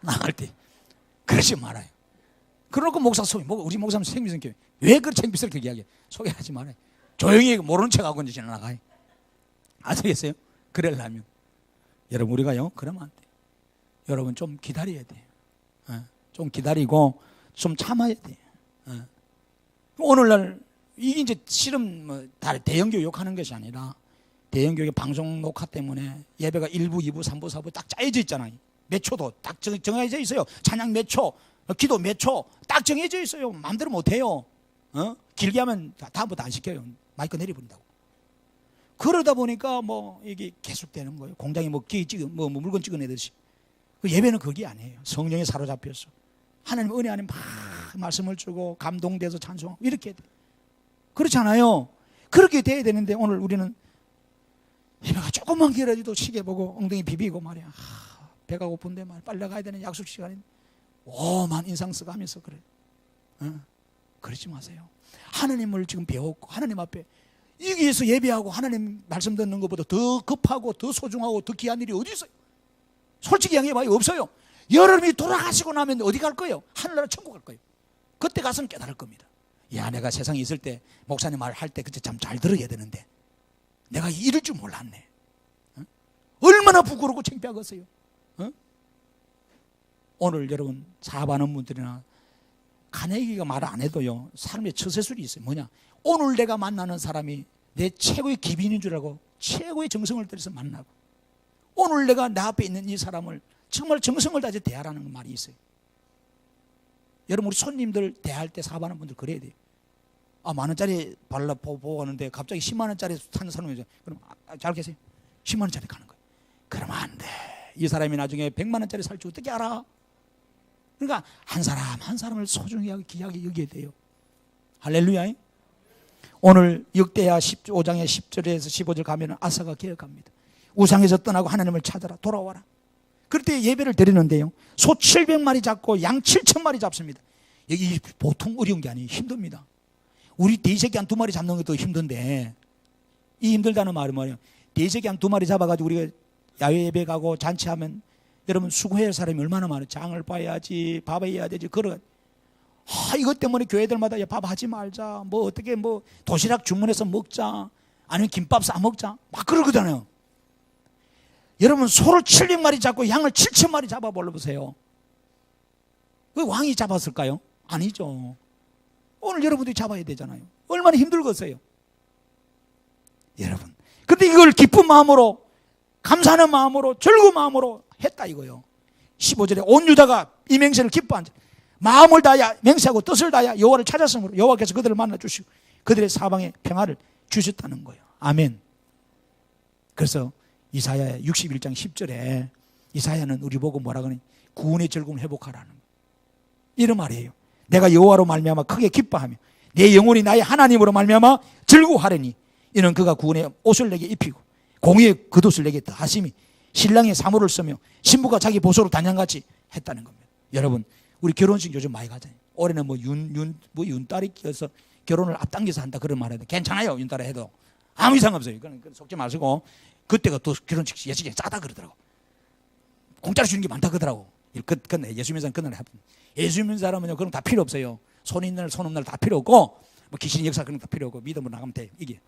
나갈 때 그러지 말아요. 그러고 목사 소개, 우리 목사는 생명성교회 왜 그렇게 창피스럽게 이야기해? 소개하지 말아요. 조용히 모르는 척하고 이제 지나가요. 아시겠어요? 그러려면 여러분 우리가요 그러면 안 돼요. 여러분 좀 기다려야 돼요. 좀 기다리고 좀 참아야 돼요. 오늘날 이게 이제 실은 뭐 대형교회 욕하는 것이 아니라 대형교회 방송 녹화 때문에 예배가 1부, 2부, 3부, 4부 딱 짜여져 있잖아요. 몇 초도 딱 정해져 있어요. 찬양 몇 초, 기도 몇 초 딱 정해져 있어요. 마음대로 못해요. 길게 하면 다음부터 안 시켜요. 마이크 내려버린다고. 그러다 보니까 뭐 이게 계속되는 거예요. 공장에 뭐 물건 찍어내듯이. 그 예배는 그게 아니에요. 성령에 사로잡혀서 하나님 은혜 안에 막 말씀을 주고 감동돼서 찬송하고 이렇게 해야 돼요. 그렇잖아요. 그렇게 돼야 되는데 오늘 우리는 예배가 조금만 길어져도 시계 보고 엉덩이 비비고 말이야. 배가 고픈데 말이야. 빨리 나가야 되는 약속 시간인데 오만 인상 써가면서 그래. 그러지 마세요. 하나님을 지금 배웠고 하나님 앞에 여기에서 예배하고 하나님 말씀 듣는 것보다 더 급하고 더 소중하고 더 귀한 일이 어디 있어요? 솔직히 얘기해봐요. 없어요. 여러분이 돌아가시고 나면 어디 갈 거예요? 하늘나라 천국 갈 거예요. 그때 가서는 깨달을 겁니다. 야, 내가 세상에 있을 때 목사님 말할 때 그때 참 잘 들어야 되는데 내가 이럴 줄 몰랐네. 얼마나 부끄럽고 창피하겠어요. 오늘 여러분 사업하는 분들이나 간얘기가 말 안 해도요 삶의 처세술이 있어요. 뭐냐? 오늘 내가 만나는 사람이 내 최고의 기빈인 줄 알고 최고의 정성을 들여서 만나고 오늘 내가 내 앞에 있는 이 사람을 정말 정성을 다해서 대하라는 말이 있어요. 여러분 우리 손님들 대할 때 사업하는 분들 그래야 돼요. 만 원짜리 발라 보고 가는데 갑자기 10만 원짜리 타는 사람이 있어요. 그럼 잘 계세요. 10만 원짜리 가는 거예요. 그러면 안 돼. 이 사람이 나중에 100만 원짜리 살 줄 어떻게 알아? 그러니까 한 사람 한 사람을 소중히 귀하게 여겨야 돼요. 할렐루야. 오늘 역대하 15장의 10절에서 15절 가면 아사가 개혁합니다. 우상에서 떠나고 하나님을 찾아라. 돌아와라. 그럴 때 예배를 드리는데요. 소 700마리 잡고 양 7,000마리 잡습니다. 여기 보통 어려운 게 아니에요. 힘듭니다. 우리 돼지새끼 한 2마리 잡는 것도 힘든데 이 힘들다는 말은 뭐예요? 돼지새끼 한 2마리 잡아가지고 우리가 야외 예배 가고 잔치하면 여러분 수고해야 할 사람이 얼마나 많아요. 장을 봐야지 밥 해야 되지. 이것 때문에 교회들마다 야, 밥 하지 말자. 뭐 어떻게 뭐 도시락 주문해서 먹자. 아니면 김밥 싸 먹자. 막 그러거든요. 여러분 소를 700마리 잡고 양을 7,000마리 잡아 보세요. 그 왕이 잡았을까요? 아니죠. 오늘 여러분들이 잡아야 되잖아요. 얼마나 힘들겠어요. 여러분, 근데 이걸 기쁜 마음으로, 감사하는 마음으로, 즐거운 마음으로 했다 이거요. 15절에 온 유다가 이 맹세를 기뻐한 자, 마음을 다하여 맹세하고 뜻을 다하여 여호와를 찾았으므로 여호와께서 그들을 만나 주시고 그들의 사방에 평화를 주셨다는 거예요. 아멘. 그래서 이사야 61장 10절에 이사야는 우리 보고 뭐라 그러니 구원의 즐거움을 회복하라는 거예요. 이런 말이에요. 내가 여호와로 말미암아 크게 기뻐하며 내 영혼이 나의 하나님으로 말미암아 즐거워하려니 이는 그가 구원의 옷을 내게 입히고 공의의 겉옷을 내게 더하심이 신랑의 사모를 쓰며 신부가 자기 보소로 단양같이 했다는 겁니다. 여러분, 우리 결혼식 요즘 많이 가잖아요. 올해는 윤딸이 껴서 결혼을 앞당겨서 한다 그런 말 해도 괜찮아요. 윤딸이 해도 아무 이상 없어요. 그건 속지 마시고, 그때가 또 결혼식 예식이 싸다 그러더라고. 공짜로 주는 게 많다 그러더라고. 예수 믿는 사람 그날 해봅니다. 예수 믿는 사람은요, 그런 거 다 필요 없어요. 손 있는 날, 손 없는 날 다 필요 없고, 뭐 귀신 역사 그런 거 다 필요 없고, 믿음으로 나가면 돼. 이게.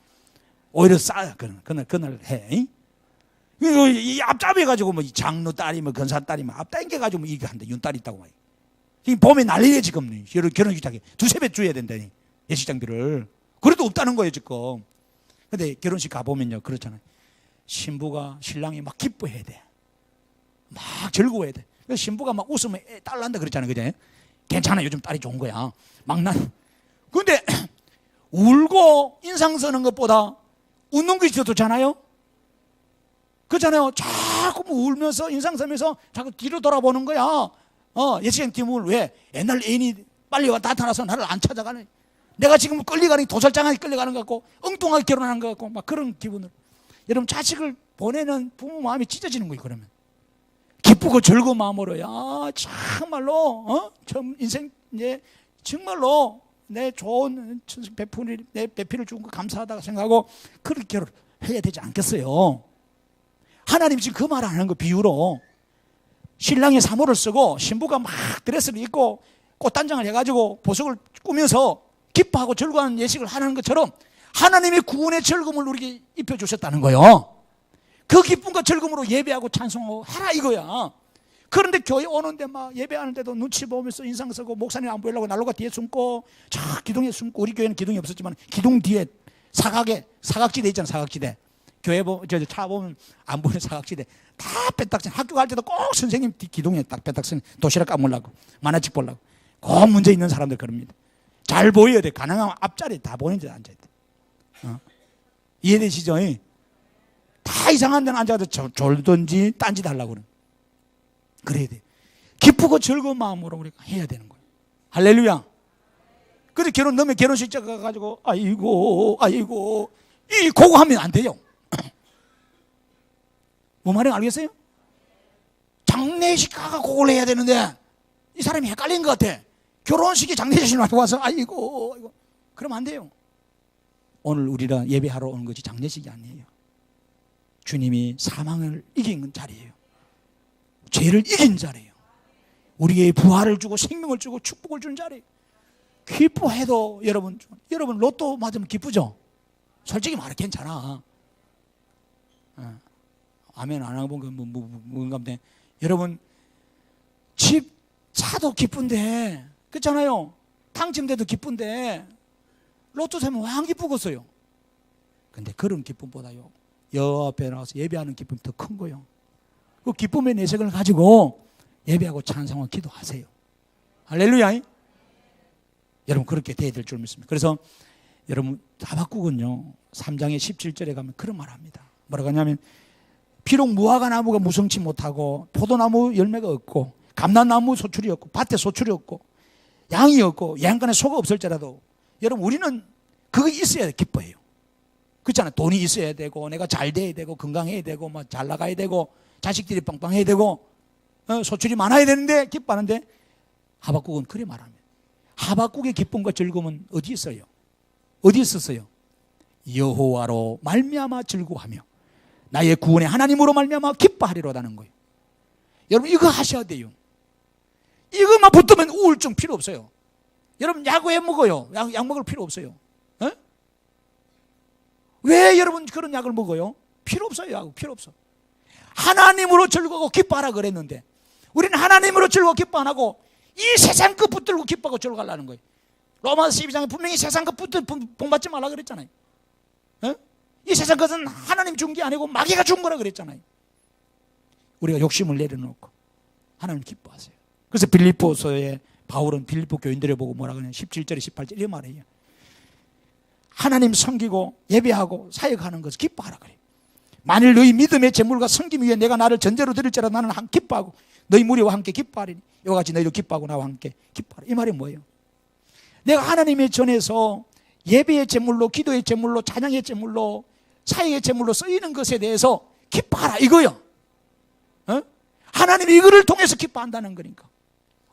오히려 싸요. 그날 해. 이 앞잡아가지고 뭐 장로 딸이 뭐 건사 딸이 뭐 앞당겨가지고 뭐 이게 한다. 윤딸이 있다고 말이야. 지금 봄에 난리네 지금. 결혼식 자기 두세 배 줘야 된다니. 예식장비를. 그래도 없다는 거예요 지금. 근데 결혼식 가보면요 그렇잖아요. 신부가 신랑이 막 기뻐해야 돼. 막 즐거워해야 돼. 그래서 신부가 막 웃으면 딸 난다 그랬잖아요. 그제? 괜찮아. 요즘 딸이 좋은 거야. 막 난. 근데 울고 인상 쓰는 것보다 웃는 것이 더 좋잖아요. 그렇잖아요. 자꾸 뭐 울면서 인상 쓰면서 자꾸 뒤로 돌아보는 거야. 예식장 팀을 왜? 옛날 애인이 빨리 나타나서 나를 안 찾아가네. 내가 지금 끌려가는 도살장하게 끌려가는 것 같고 엉뚱하게 결혼하는 것 같고 막 그런 기분을. 여러분 자식을 보내는 부모 마음이 찢어지는 거예요. 그러면 기쁘고 즐거운 마음으로 야 정말로 인생 이제 정말로 내 좋은 내 배필을 준 거 감사하다고 생각하고 그렇게 결혼을 해야 되지 않겠어요? 하나님 지금 그 말 안 하는 거 비유로 신랑의 사모를 쓰고 신부가 막 드레스를 입고 꽃단장을 해가지고 보석을 꾸면서 기뻐하고 즐거워하는 예식을 하는 것처럼 하나님의 구원의 즐거움을 우리에게 입혀주셨다는 거예요. 그 기쁨과 즐거움으로 예배하고 찬송하고 하라 이거야. 그런데 교회 오는데 막 예배하는데도 눈치 보면서 인상 쓰고 목사님 안 보이려고 난로가 뒤에 숨고 저 기둥에 숨고, 우리 교회는 기둥이 없었지만 기둥 뒤에 사각지대 있잖아. 사각지대. 교회 차 보면 안 보이는 사각지대 다 빼딱선. 학교 갈 때도 꼭 선생님 기둥에 딱 빼딱선 도시락 까먹으려고 만화책 보려고 꼭 문제 있는 사람들 그럽니다. 잘 보여야 돼. 가능하면 앞자리에 다 보이는 데 앉아야 돼. 이해되시죠? 다 이상한 데는 앉아서 졸든지 딴짓 하려고 그래야 돼. 기쁘고 즐거운 마음으로 우리가 해야 되는 거예요. 할렐루야. 근데 너면 결혼식 가가지고 아이고 이 그거 하면 안 돼요. 뭐 말인지 알겠어요? 장례식 가가 그걸 해야 되는데 이 사람이 헷갈린 것 같아. 결혼식이 장례식을 하고 와서 아이고 그러면 안 돼요. 오늘 우리가 예배하러 오는 것이 장례식이 아니에요. 주님이 사망을 이긴 자리예요. 죄를 이긴 자리예요. 우리에게 부활을 주고 생명을 주고 축복을 주는 자리예요. 기뻐해도 여러분 로또 맞으면 기쁘죠? 솔직히 말해 괜찮아. 아멘 안 하고 뭔가 보네. 여러분 집 사도 기쁜데 그렇잖아요. 당첨돼도 기쁜데 로또 사면 왜 안 기쁘겠어요? 근데 그런 기쁨보다요 여호와 앞에 나와서 예배하는 기쁨이 더 큰 거예요. 그 기쁨의 내색을 가지고 예배하고 찬송하고 기도하세요. 할렐루야. 여러분 그렇게 돼야 될 줄 믿습니다. 그래서 여러분 하박국은요 3장의 17절에 가면 그런 말 합니다. 뭐라고 하냐면 비록 무화과 나무가 무성치 못하고 포도나무 열매가 없고 감람나무 소출이 없고 밭에 소출이 없고 양이 없고 양간에 소가 없을지라도 여러분 우리는 그거 있어야 기뻐해요. 그렇잖아요. 돈이 있어야 되고 내가 잘 돼야 되고 건강해야 되고 뭐 잘 나가야 되고 자식들이 빵빵해야 되고 소출이 많아야 되는데 기뻐하는데 하박국은 그래 말합니다. 하박국의 기쁨과 즐거움은 어디 있어요? 어디 있었어요? 여호와로 말미암아 즐거워하며 나의 구원의 하나님으로 말미암아 기뻐하리로다는 거예요. 여러분 이거 하셔야 돼요. 이것만 붙으면 우울증 필요 없어요. 여러분 약 왜 먹어요? 약 먹을 필요 없어요. 왜 여러분 그런 약을 먹어요? 필요 없어요. 약 필요 없어. 하나님으로 즐거워 기뻐하라 그랬는데 우리는 하나님으로 즐거워 기뻐 안 하고 이 세상 것 붙들고 기뻐하고 즐거워하려는 거예요. 로마서 12장에 분명히 세상 것 붙들고 본받지 말라 그랬잖아요. 이 세상 것은 하나님 준 게 아니고 마귀가 준 거라 그랬잖아요. 우리가 욕심을 내려놓고 하나님 기뻐하세요. 그래서 빌립보서에 바울은 빌립보 교인들을 보고 뭐라 그러냐 17절에 18절 이 말이에요. 하나님 섬기고 예배하고 사역하는 것을 기뻐하라 그래요. 만일 너희 믿음의 제물과 섬김 위에 내가 나를 전제로 드릴지라 나는 기뻐하고 너희 무리와 함께 기뻐하리니 이와 같이 너희도 기뻐하고 나와 함께 기뻐하라. 이 말이 뭐예요? 내가 하나님의 전에서 예배의 제물로 기도의 제물로 찬양의 제물로 사역의 제물로 쓰이는 것에 대해서 기뻐하라 이거요. 하나님이 이거를 통해서 기뻐한다는 거니까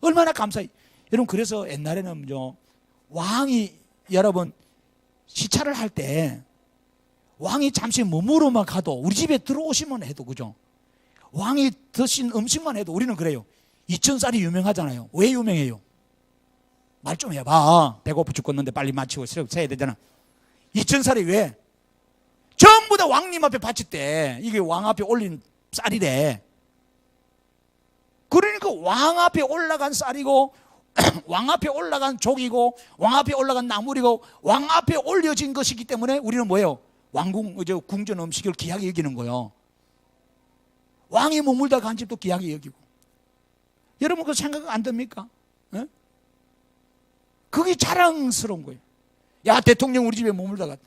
얼마나 감사해. 여러분 그래서 옛날에는요 왕이 여러분 시찰을 할 때 왕이 잠시 머무르만 가도 우리 집에 들어오시면 해도 그죠? 왕이 드신 음식만 해도 우리는 그래요. 이천쌀이 유명하잖아요. 왜 유명해요? 말 좀 해봐. 배고파 죽겠는데 빨리 마치고 세야 되잖아. 이천쌀이 왜? 전부 다 왕님 앞에 바칠 때 이게 왕 앞에 올린 쌀이래. 그러니까 왕 앞에 올라간 쌀이고 왕 앞에 올라간 족이고 왕 앞에 올라간 나물이고 왕 앞에 올려진 것이기 때문에 우리는 뭐예요? 왕궁 궁전 음식을 귀하게 여기는 거예요. 왕이 머물다 간 집도 귀하게 여기고. 여러분 그 생각 안 듭니까? 에? 그게 자랑스러운 거예요. 야 대통령 우리 집에 머물다 갔다.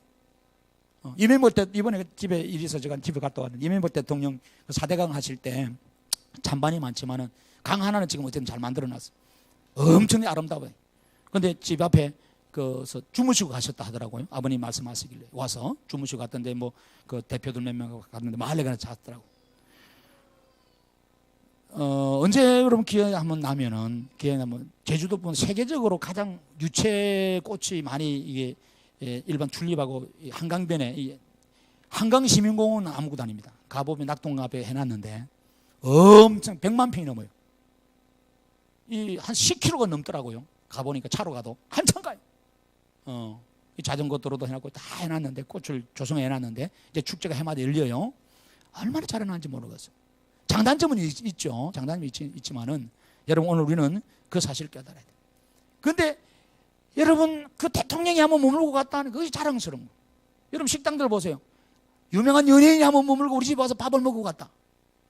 이명박 때 이번에 집에 일이 있어서 제가 집에 갔다 왔는데 이명박 대통령 4대강 하실 때 찬반이 많지만은 강 하나는 지금 어쨌든 잘 만들어놨어요. 엄청 아름다워요. 그런데 집 앞에 그서 주무시고 가셨다 하더라고요. 아버님 말씀하시길래 와서 주무시고 갔던데 뭐 그 대표들 몇 명 갔는데 마을에 가서 잤더라고. 언제 여러분 기회 한번 나면은 기회 나면 제주도 보면 세계적으로 가장 유채꽃이 많이 이게 일반 튤립하고 한강변에 한강 시민공원은 아무것도 아닙니다. 가보면 낙동 앞에 해놨는데 엄청 100만 평이 넘어요. 이 한 10km가 넘더라고요. 가보니까 차로 가도 한참 가요. 자전거 도로도 해놨고 다 해놨는데 꽃을 조성해놨는데 이제 축제가 해마다 열려요. 얼마나 잘해놨는지 모르겠어요. 장단점은 있죠. 장단점이 있지만은 여러분 오늘 우리는 그 사실을 깨달아야 돼요. 그런데 여러분 그 대통령이 한번 머물고 갔다는 그것이 자랑스러운 거예요. 여러분 식당들 보세요. 유명한 연예인이 한번 머물고 우리 집 와서 밥을 먹고 갔다.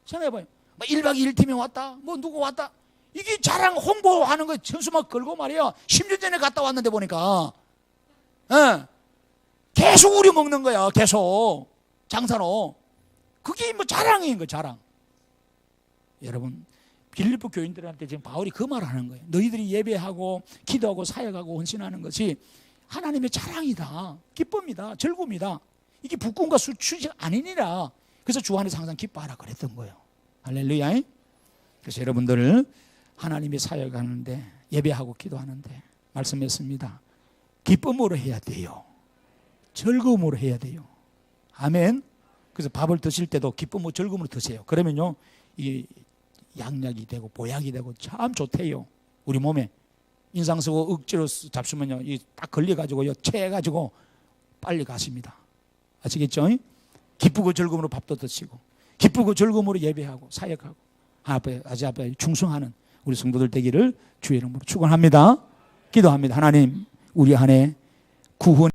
생각해봐요. 뭐 1박 2일 팀에 왔다. 뭐 누구 왔다. 이게 자랑 홍보하는 거 천수막 걸고 말이야. 10년 전에 갔다 왔는데 보니까 계속 우려 먹는 거야. 계속 장사로. 그게 뭐 자랑인 거야. 자랑. 여러분 빌립보 교인들한테 지금 바울이 그 말을 하는 거예요. 너희들이 예배하고 기도하고 사역하고 헌신하는 것이 하나님의 자랑이다. 기쁨이다. 즐거움이다. 이게 부끄러움과 수치가 아니니라. 그래서 주 안에서 항상 기뻐하라 그랬던 거예요. 할렐루야. 그래서 여러분들 하나님의 사역하는데 예배하고 기도하는데 말씀했습니다. 기쁨으로 해야 돼요. 즐거움으로 해야 돼요. 아멘. 그래서 밥을 드실 때도 기쁨으로 즐거움으로 드세요. 그러면요 이 양약이 되고 보약이 되고 참 좋대요. 우리 몸에 인상 쓰고 억지로 잡수면요 이 딱 걸려가지고요 체해가지고 빨리 가십니다. 아시겠죠? 기쁘고 즐거움으로 밥도 드시고 기쁘고 즐거움으로 예배하고 사역하고 아버지 앞에 충성하는 우리 성도들 되기를 주의 이름으로 축원합니다. 기도합니다. 하나님 우리 안에 구원